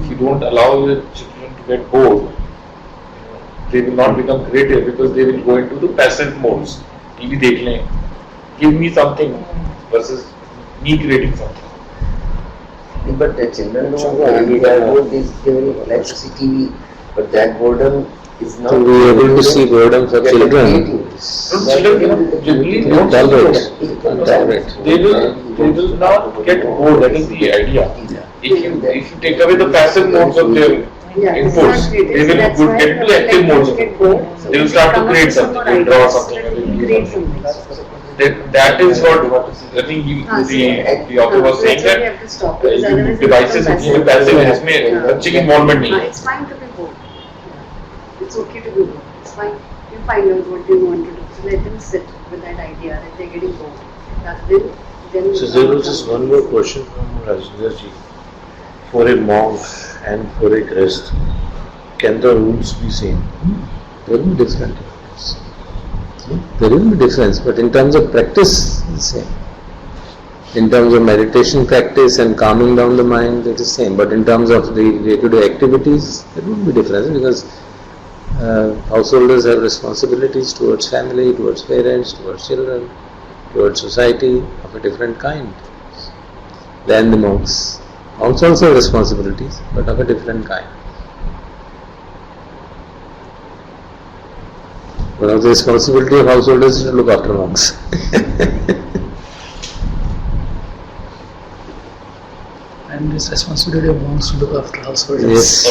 If you don't allow the children to get bored, they will not become creative because they will go into the passive modes. TV देख लें, give me something versus me creating something. But the children don't they are bored, they will like to see TV, but that boredom is not. To be able to see boredom for children. Children generally don't tolerate. They will not get bored. That is the idea. If you take away the passive modes of their inputs, they will get into active modes. They will start to create something, they will draw something. That is what I think the author was saying, that devices in passive है, इसमें बच्चे की involvement नहीं है. It's fine to be bored. It's okay to be bored. It's fine. You find out what they want to do. So let them sit with that idea that they're getting bored. Then So there was just one more question from Rajendra ji. For a monk and for a Grihast, can the rules be same? There will be different. There will be difference, but in terms of practice, the same. In terms of meditation practice and calming down the mind, it is same. But in terms of the day-to-day activities, there will be difference because householders have responsibilities towards family, towards parents, towards children, towards society of a different kind than the monks. Monks also have responsibilities, but of a different kind. One of the responsibility of householders is to look after monks. And this responsibility of monks to look after householders. Yes.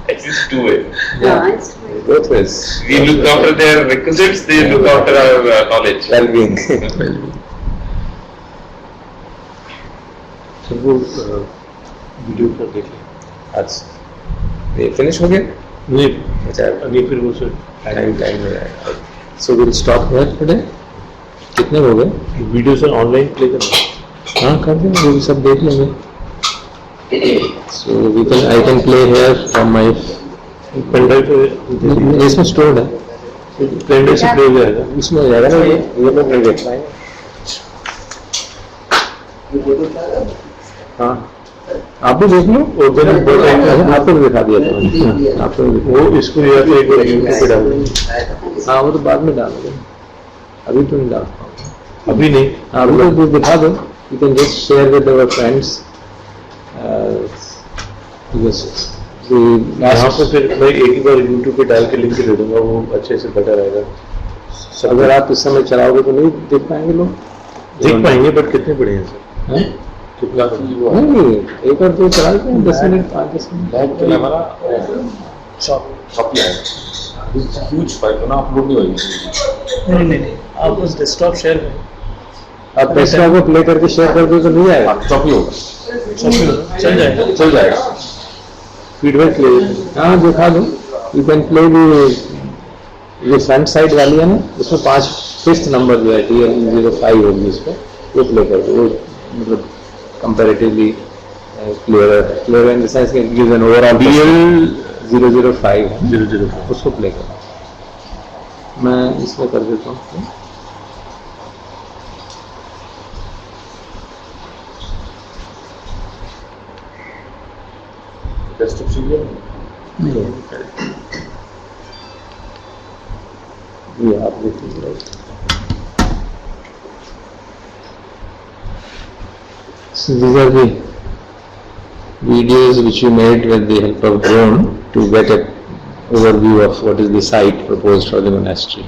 Exists two ways. Yeah, it's true. Both ways. We look after their requisites, they look after our knowledge. Well-being. So वो video पर देख लें. अच्छा, ये finish हो गया? नहीं, अच्छा, अभी फिर वो सर टाइम में आएगा. So we'll stop here today. कितने हो गए? वीडियो सर ऑनलाइन प्ले करना. हाँ कर देंगे, वो भी सब देख लेंगे. So I can play here from my. Pen drive इसमें स्टोर्ड है. पेनड्राइव से प्ले हो जाएगा. इसमें हो जाएगा ना, ये लोग नहीं देख पाएंगे. हाँ, आप भी देख लो. आपको भी दिखा दिया था. आपको वो इसको या तो एक बार यूट्यूब पे डाल दें. हाँ, वो तो बाद में डालोगे, अभी तो नहीं डाल पाओगे. अभी नहीं. हाँ, अभी तो दिखा दो. You can just share with our friends. यहाँ पर फिर मैं एक ही बार यूट्यूब पे डाल के लिंक दे दूंगा, वो अच्छे से बेटर रहेगा. अगर आप इस समय चलाओगे तो नहीं देख पाएंगे लोग. देख पाएंगे, बट कितने बड़े हैं सर? काफी वो नहीं, एक और दो चला लेते हैं, 10 मिनट 5-10 मिनट। बैक तो हमारा शॉप ह्यूज फाइल ना अपलोड नहीं होगी। नहीं आप उस डेस्कटॉप शेयर करें, आप डेस्कटॉप को प्ले करके शेयर कर दो तो नहीं आएगा, चॉप ही होगा, चल जाएगा। चल जाएगा। फीडबैक ले। हाँ दिखा दो, यू कैन प्ले ये फ्रंट साइड वाली है ना, उसमें 5th नंबर जो है DL05 होगी, इस पर वो प्ले कर दो। वो मतलब comparatively clear in the sense कि गिव्स एन ओवरऑल DL005 है, 005 उसको प्ले करो। मैं इसमें कर देता हूँ। डेस्कटॉप चाहिए ये आप देख लीजिए। So these are the videos which we made with the help of drone to get an overview of what is the site proposed for the monastery.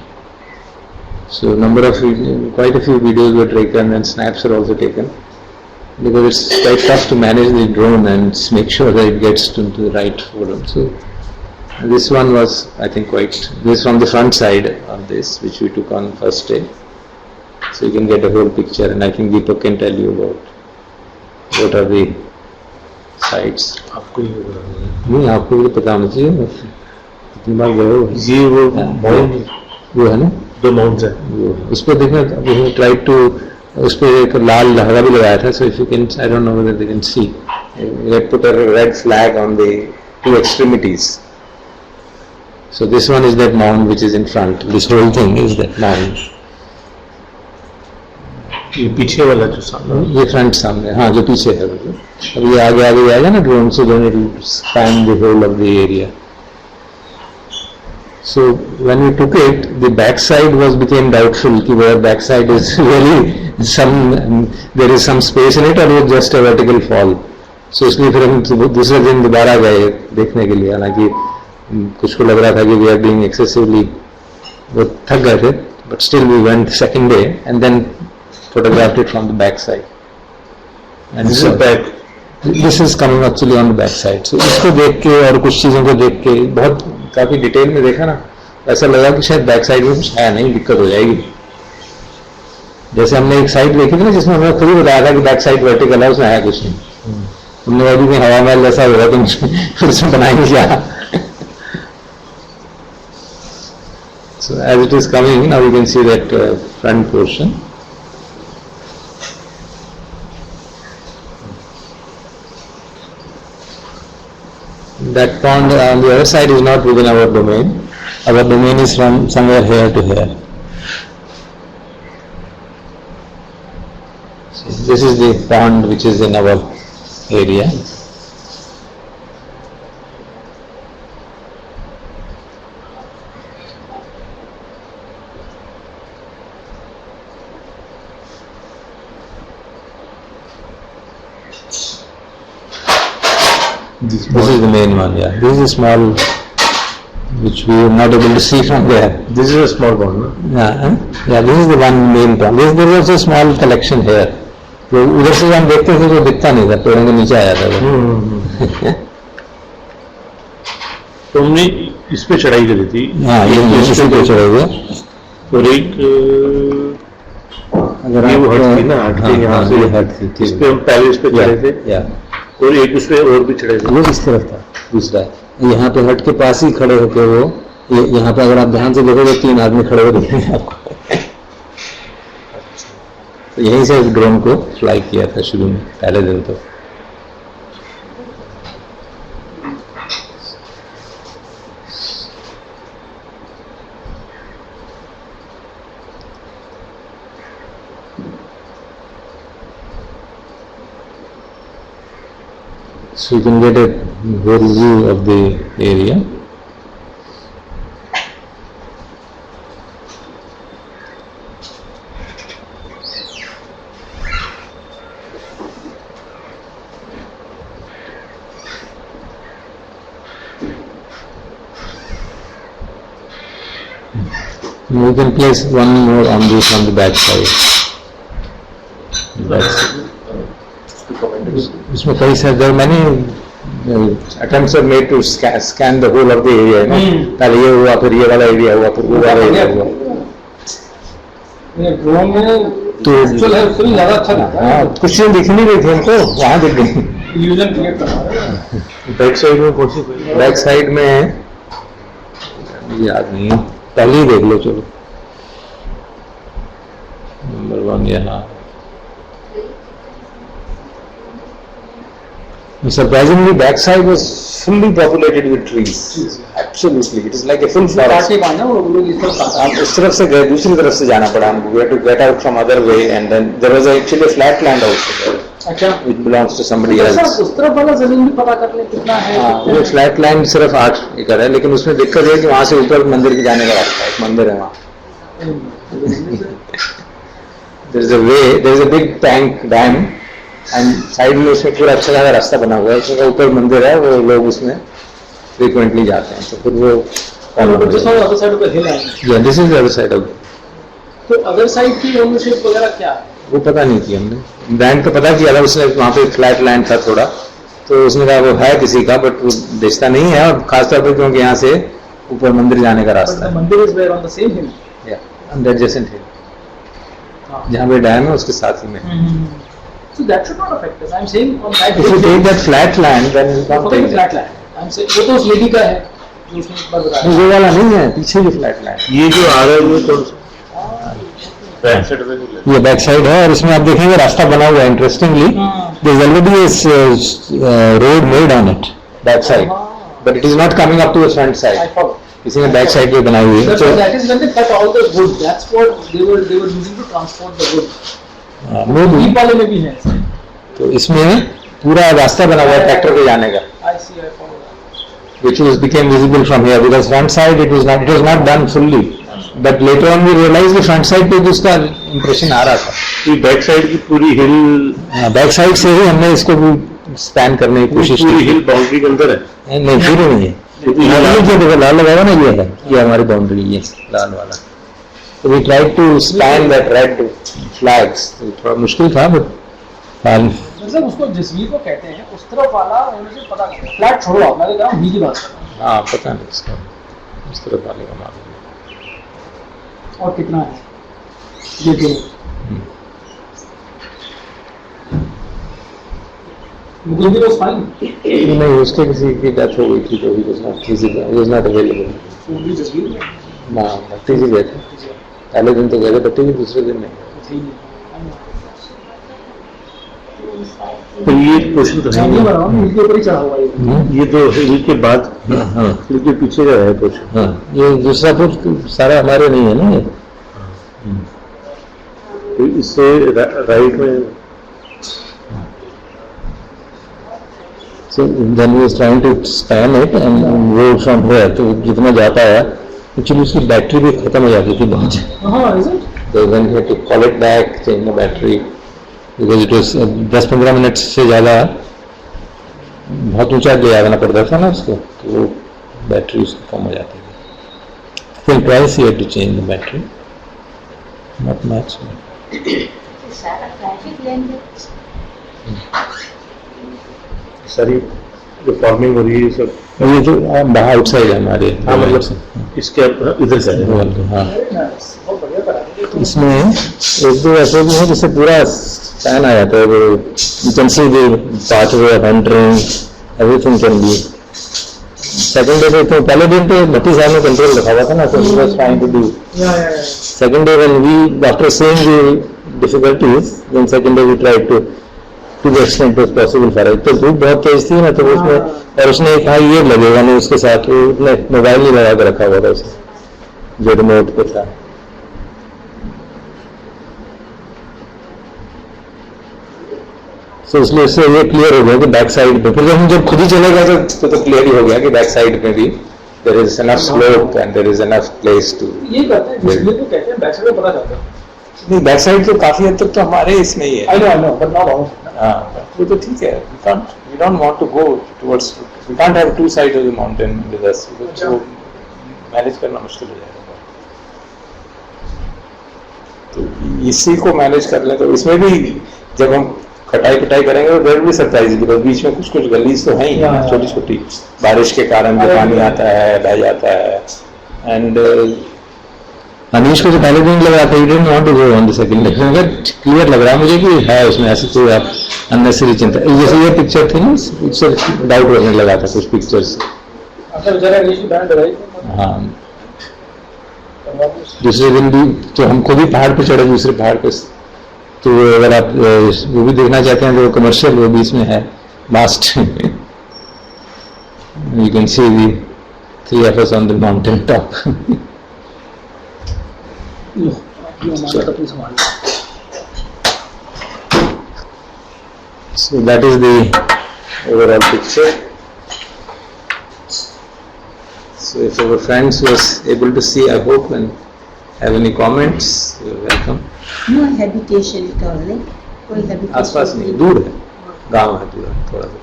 So quite a few videos were taken and snaps are also taken, because it's quite tough to manage the drone and make sure that it gets to the right forum. So this one was, I think, this from the front side of this, which we took on first day. So you can get a whole picture, and I think Deepak can tell you about what are the sites. आपको ये नहीं, आपको भी पता होना चाहिए, कितनी बार गए हो। ये वो माउंट, वो है ना, 2 माउंट्स है। वो उस पर देखना, वी ट्राइड टू, उस पर एक लाल लहरा भी लगाया था। So if you can, I don't know whether they can see, we had put a red flag on the 2 extremities. So this one is that mound which is in front. This whole thing is that mound. ये पीछे वाला जो सामने, ये front सामने, हाँ जो पीछे है। अब ये आगे आएगा ना ड्रोन से, then it will span the whole of the area. So when we took it, the backside became doubtful कि where backside is really there is some space in it or it's just a vertical fall. So इसलिए फिर हम दूसरे दिन दोबारा गए देखने के लिए, हालांकि कुछ को लग रहा था कि we are being excessively, वो थक गए थे, but still we went second day and then photographed it from the back side. And this is back. This is coming actually on the back side. So इसको देख के और कुछ चीज़ों को देख के बहुत काफ़ी डिटेल में देखा ना, ऐसा लगा कि शायद बैक साइड में कुछ है नहीं, दिक्कत हो जाएगी। जैसे हमने एक साइड देखी थी ना, जिसमें हमने खुद ही बताया था कि बैक साइड वर्टिकल है, उसमें है कुछ नहीं। हमने अभी भी हवा महल जैसा होगा तो फिर उसमें बनाएंगे क्या। So as it is coming, now you can see that front portion. That pond on the other side is not within our domain. Our domain is from somewhere here to here. So this is the pond which is in our area. This is the main one, yeah. This is a small, which we are not able to see from there. This is a small pond, no? Yeah, this is the one main pond. There is also a small collection here. तो उधर से हम देखते थे तो दिखता नहीं था, पेड़ों के नीचे आया था वो। तो हमने इस पे चढ़ाई करी थी। हाँ, ये इस पे चढ़े हुए। और एक अगर ये वो हट थी ना, हट के यहाँ से हट थी, इस पे हम पहले इस पे चढ़े थे, या और एक उस पे और भी चढ़े थे। वो इस तरफ था दूसरा, यहाँ पे हट के पास ही खड़े होके वो, यहाँ पे अगर आप ध्यान से देखोगे 3 आदमी खड़े हुए दिखेंगे आपको। तो यहीं से ड्रोन को फ्लाई किया था शुरू में, पहले दिन तो। So you can get a whole view of the area. We can place one more on the back side. That's इसमें कई सारे मैंने attempts are made to scan the whole of the area, you know? पहले ये हुआ, फिर ये वाला एरिया हुआ, फिर वो वाला एरिया हुआ। ड्रोन में तो एक्चुअल है उससे भी ज्यादा अच्छा दिखता है। हाँ, कुछ चीजें दिख नहीं रही थी हमको, वहाँ दिख गई। इल्यूजन क्रिएट करना है। बैक साइड में कौन सी? बैक साइड में याद नहीं है, पहले ही देख लो चलो। नंबर 1 यहाँ। Surprisingly, backside was fully populated with trees. Absolutely, it is like a full forest. काटे पाना वो लोग इस तरफ काटा। हम उस तरफ से गए, दूसरी तरफ से जाना पड़ा हमको. We had to get out from other way, and then there was actually a flat land also there, अच्छा which belongs to somebody else. उस तरफ वाला जमीन भी पता कर ले कितना है। हाँ, वो फ्लैट लैंड सिर्फ 8 एकड़ है, लेकिन उसमें दिक्कत है कि वहाँ से ऊपर मंदिर के जाने का रास्ता है, एक मंदिर है वहाँ. There is a way, there is a big tank dam, and side में उसमें पूरा अच्छा खासा रास्ता बना हुआ है, उसमें ऊपर मंदिर है, वो लोग उसमें फ्रीक्वेंटली जाते हैं, तो फिर वो just on the other side of the hill है। Yeah, this is the other side of it. तो अदर साइड की ओनरशिप वगैरह क्या है? वो पता नहीं की हमने, लैंड तो पता किया था उसने, वहाँ पे फ्लैट लैंड था थोड़ा, तो उसने कहा वो है किसी का, बट वो बेचता नहीं है, और खासतौर पर क्योंकि यहाँ से ऊपर मंदिर जाने का रास्ता है. Mandir is where on the same hill, या ऑन द एडजेसेंट हिल, जहाँ पे डैम है उसके साथ ही में. So that should not affect us. I'm saying on that. If you take that flat land, then you can't take flat land. I'm saying वो तो उस लेडी का है, जो उसने एक बार बताया. वो वाला नहीं है, पीछे जो फ्लैट लैंड. ये जो आ रहा है वो कौन सा? ये बैक साइड है, और इसमें आप देखेंगे रास्ता बना हुआ है. Interestingly there is already a road made on it back side, but it is not coming up to the front side. किसी ने बैक साइड पे बनाई हुई है. So that is when they cut all the wood. That's what they were using to transport the wood. Jeep वाले में भी है. तो इसमें पूरा रास्ता बना हुआ है ट्रैक्टर के जाने का. I see, I follow that. Which became visible from here, because front side it was not done fully. But later on we realized the front side पे भी उसका impression आ रहा था. ये बैक साइड की पूरी हिल, बैक साइड से ही हमने इसको भी स्पैन करने की कोशिश की. पूरी हिल बाउंड्री के अंदर है? नहीं, पूरी नहीं है. ये लाल लगाया ना, ये है, ये हमारी बाउंड्री, ये लाल वाला. So we tried to span that red flags. थोड़ा मुश्किल था, but मतलब उसको जिसवी को कहते हैं, उस तरफ वाला मुझे पता नहीं. फ्लैट छोड़ो आप, मैं तो कह रहा हूँ बीच की बात कर रहा हूँ. हाँ, पता नहीं इसका, उस तरफ वाले का मालूम. और कितना है ये तो मुझे was fine. नहीं, उसके किसी की डेथ हो गई थी, तो he was not available. ना, भट्टी जी गए थे पहले दिन, तो गए थे भट्टी जी, दूसरे दिन नहीं. तो ये क्वेश्चन तो है, हिल के ऊपर ही चढ़ा हुआ है. ये तो हिल के बाद, हिल के पीछे का है क्वेश्चन. हाँ, ये दूसरा फुट सारा हमारे नहीं है ना. ये तो इससे राइट में. So then he was trying to span it and go from here. तो जितना जाता है, एक्चुअली उसकी बैटरी भी खत्म हो जाती थी बहुत. So then he had to call it back, change the battery, because it was 10-15 minute से ज़्यादा बहुत ऊंचा ले आना पड़ता था ना उसको, तो वो बैटरी उसकी कम हो जाती थी. Then twice he had to change the battery. Not much. सारा ट्रैफिक लेन सारी जो फार्मिंग हो रही है सब, ये जो बाहर आउटसाइड है हमारे. हाँ, मतलब इसके इधर से है. हाँ, इसमें एक दो ऐसे भी हैं जिससे पूरा स्पैन आ जाता है. वो you can see the pathway of entering, everything can be. Second day पे, तो पहले दिन पे भट्टी साहब ने कंट्रोल रखा हुआ था ना, so he was trying to do. Second day when we, after seeing the difficulties, then second day we tried to the extent it was possible for us. तो धूप बहुत तेज थी ना, तो उसमें, और उसने कहा ये लगेगा नहीं उसके साथ, वो उसने मोबाइल नहीं लगा के रखा हुआ था उसने, जो रिमोट पे था. तो इसलिए उससे ये क्लियर हो गया कि बैक साइड पे, फिर जब खुद ही चले गए तो क्लियर ही हो गया कि बैक साइड में भी there is enough slope and there is enough place to. ये कहते हैं, जिसमें तो कहते हैं बैक साइड में पता चलता है. नहीं, बैक साइड तो काफी हद तक तो हमारे इसमें ही है. I know, but not all. हाँ, वो तो ठीक है. We don't want to go towards. We can't have two sides of the mountain with us. वो मैनेज करना मुश्किल हो जाएगा. तो इसी को मैनेज कर लें, तो इसमें भी जब हम कटाई करेंगे तो देयर भी सरप्राइज, बिकॉज बीच में कुछ गलीज तो हैं ही छोटी छोटी, बारिश के कारण जो पानी आता है बह जाता है. एंड अनीश को तो पहले दिन लगा था, didn't want to go on the second day, मगर क्लियर लग रहा है मुझे कि है उसमें ऐसी कोई आप अननेसेसरी चिंता. जैसे ये पिक्चर थी ना, पिक्चर डाउट होने लगा था कुछ पिक्चर्स. हाँ, दूसरे दिन भी तो हम खुद ही पहाड़ पे चढ़े, दूसरे पहाड़ पे. तो अगर आप वो भी देखना चाहते हैं तो कमर्शियल वो बीच में है last. You can see the 3 of us on the mountain top. So that is the overall picture. So if our friends was able to see, I hope, and have any comments, you're welcome. No habitation at all, like कोई habitation. आसपास नहीं, दूर है, गांव है पूरा, थोड़ा सा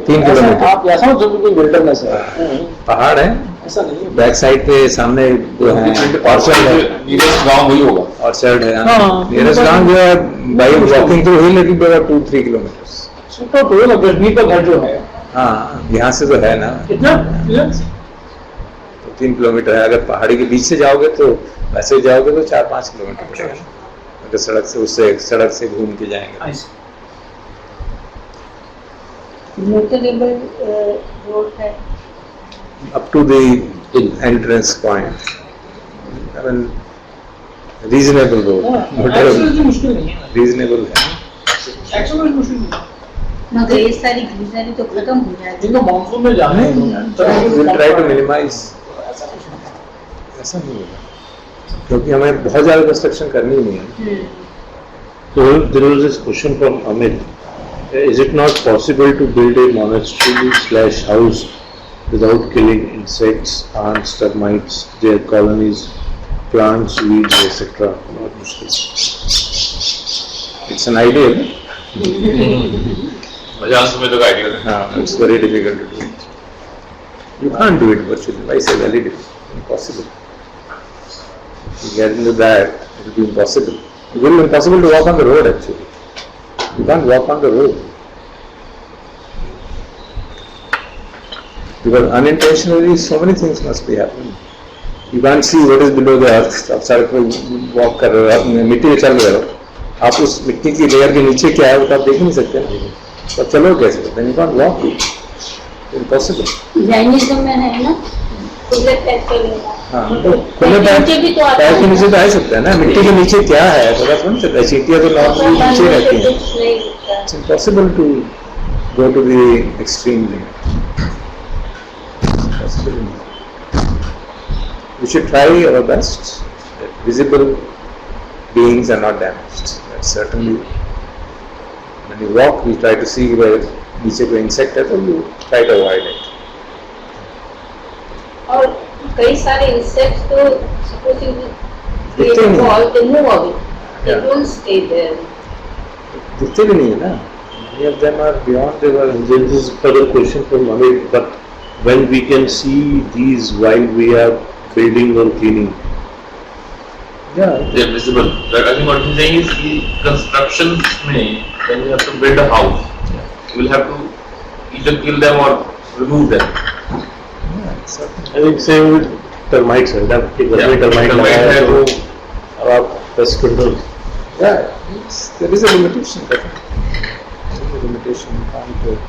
3 किलोमीटर. आप ऐसा हो जो बिल्कुल विल्डरनेस है, पहाड़ है, ऐसा नहीं है. बैक साइड पे सामने जो है ऑर्चर्ड है, नियरेस्ट गांव वही होगा. ऑर्चर्ड है. हाँ, नियरेस्ट गांव जो है by walking to hill it will be 2-3 kilometres. तो कश्मीर का घर जो है, हाँ, यहाँ से तो है ना, कितना 3 किलोमीटर है. अगर पहाड़ी के बीच से जाओगे तो वैसे जाओगे तो 4-5 किलोमीटर पड़ेगा. अगर सड़क से सड़क से घूम के जाएंगे. मोटरेबल रोड है up to the entrance point. I mean, reasonable road. मुश्किल नहीं है. Reasonable है. एक्चुअली मुश्किल नहीं है. मगर ये सारी ग्रीनरी तो खत्म हो जाती है. जिनको मानसून में जाना है We'll try to minimize. ऐसा नहीं होगा, क्योंकि हमें बहुत ज़्यादा कंस्ट्रक्शन करनी नहीं है. So there was this question from Amit. Is it not possible to build a monastery/house without killing insects, ants, termites, their colonies, plants, weeds, etc.? Not mushkil. It's an ideal. मजाक में तो idea है. हाँ, it's very difficult to do it. You can't do it virtually. Why say very difficult? Impossible. If you get into that, it will be impossible. It will be impossible to walk on the road actually. You can't walk on the road. Because unintentionally so many things must be happening. You can't see what is below the earth. आप सड़क पे walk कर रहे हो, आप मिट्टी में चल रहे हो, आप उस मिट्टी की लेयर के नीचे क्या है वो तो आप देख नहीं सकते. तो चलो कैसे? Then you can't walk. Impossible. Jainism में है ना, खुले पैर के लेना. हाँ, तो खुले पैर के नीचे तो आ सकता है ना. मिट्टी के नीचे क्या है पता थोड़ी चलता है. चींटियाँ तो नॉर्मली नीचे रहती हैं. It's impossible to go to the extreme limit. Possible not. We should try our best that visible beings are not damaged. That's certainly. When you walk, we try to see where नीचे कोई insect है तो you try to avoid it. और कई सारे insects तो supposing दिखते they नहीं. fall, they move away. They Yeah. don't stay there. दिखते भी नहीं है ना. Many of them are beyond their. There is further question from Amit, but when we can see these while we are building or cleaning? Yeah. They're visible. But I think what he's saying is the construction में when you have to build a house, you will have to either kill them or remove them. I think same with termites है. जब एक घर में termite लगाया है तो अब आप pest control. Yeah. There is a limitation. Definitely. There is a limitation. You can't do it.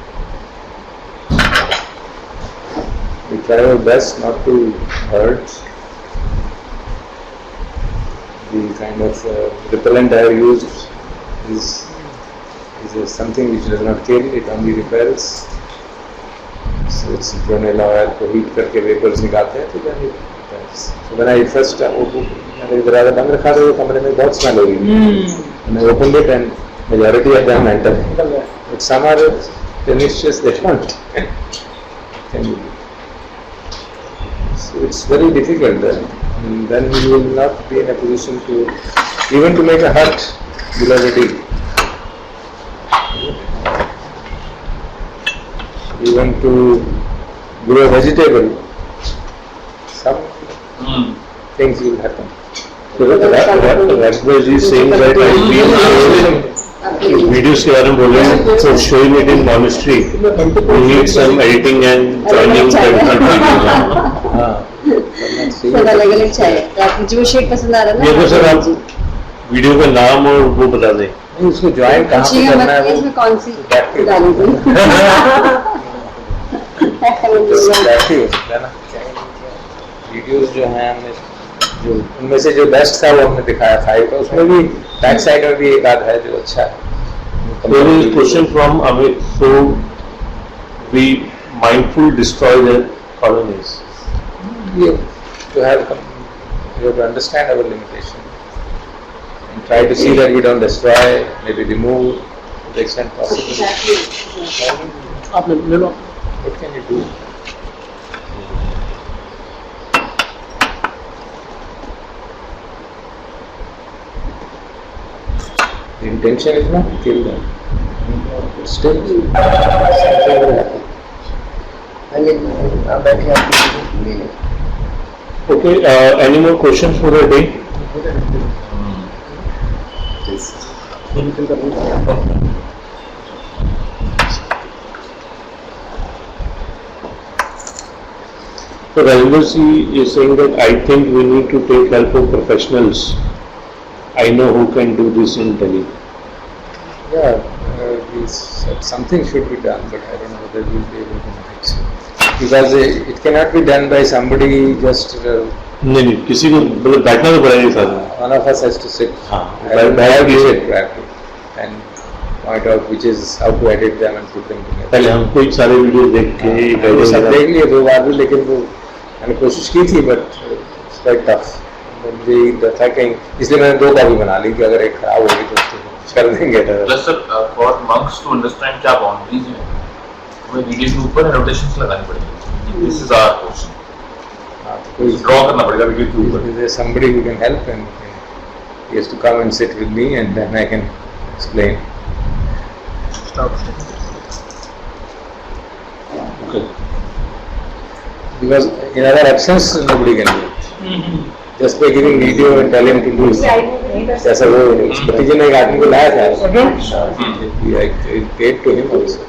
We try our best not to hurt. The kind of repellent I have used is something which does not kill, it only repels. So it's vanilla oil को heat करके vapors निकालते हैं तो then it repels. So when I first मैंने दरवाजा बंद रखा था तो कमरे में बहुत smell हो रही थी. And I opened it and majority of them entered. But some are pernicious, they don't. Can you? So it's very difficult then. And then you will not be in a position to even to make a hut below the dig. Even to grow a vegetable, some things will happen. So Rajbhai is saying that I feel videos के बारे में बोल रहे हैं, so showing it in monastery, we need some editing and joining that. हाँ सब अलग अलग चाहिए। तो आपको जो शेड पसंद आ रहा है ये ना, तो सर आप वीडियो का नाम और वो बता दें। नहीं, उसको ज्वाइन कहाँ पे पूछिएगा करना मत है कि इसमें कौन सी Active. डाली थी। एक्टिव हो सकता है ना। वीडियोस जो हैं हमने जो उनमें से जो बेस्ट था वो हमने दिखाया था, तो उसमें भी बैक साइड में भी एक आध है जो अच्छा है। There is a question from Amit. So we mindful destroy the colonies. You have to understand our limitation and try to see that we don't destroy, maybe remove to the extent possible. आप ले लो। What can you do? The intention is not to kill them. But still, something will happen. आप बैठे आप ले लें। Okay, any more questions for the day? So Rajendra is saying that I think we need to take help of professionals. I know who can do this in Delhi. Yeah, something should be done, but I don't know whether we'll be able to manage. Because it cannot be done by somebody just. नहीं किसी को मतलब बैठना तो पड़ेगा साथ में। One of us has to sit. हाँ, बैठ के sit and point out which is how to edit them and put them together. पहले हम कोई सारे वीडियो देख के वो सब देख लिए 2 बार भी, लेकिन वो मैंने कोशिश की थी, बट इट्स क्वाइट टफ। मुझे था कहीं, इसलिए मैंने 2 कॉपी बना ली कि अगर एक खराब होगी तो उसको कर देंगे। Plus sir for monks to understand क्या बाउंड्रीज हैं, हमें वीडियो के ऊपर एनोटेशंस लगानी पड़ेगी। दिस इज आवर क्वेश्चन, कोई ड्रॉ करना पड़ेगा वीडियो के ऊपर। There is somebody who can help, and he has to come and sit with me, and then I can explain. Okay. Because in our absence, nobody can do it. Just by giving video and tell him to do it. जैसा वो भतीजे ने एक आदमी को लाया था, I paid to him also.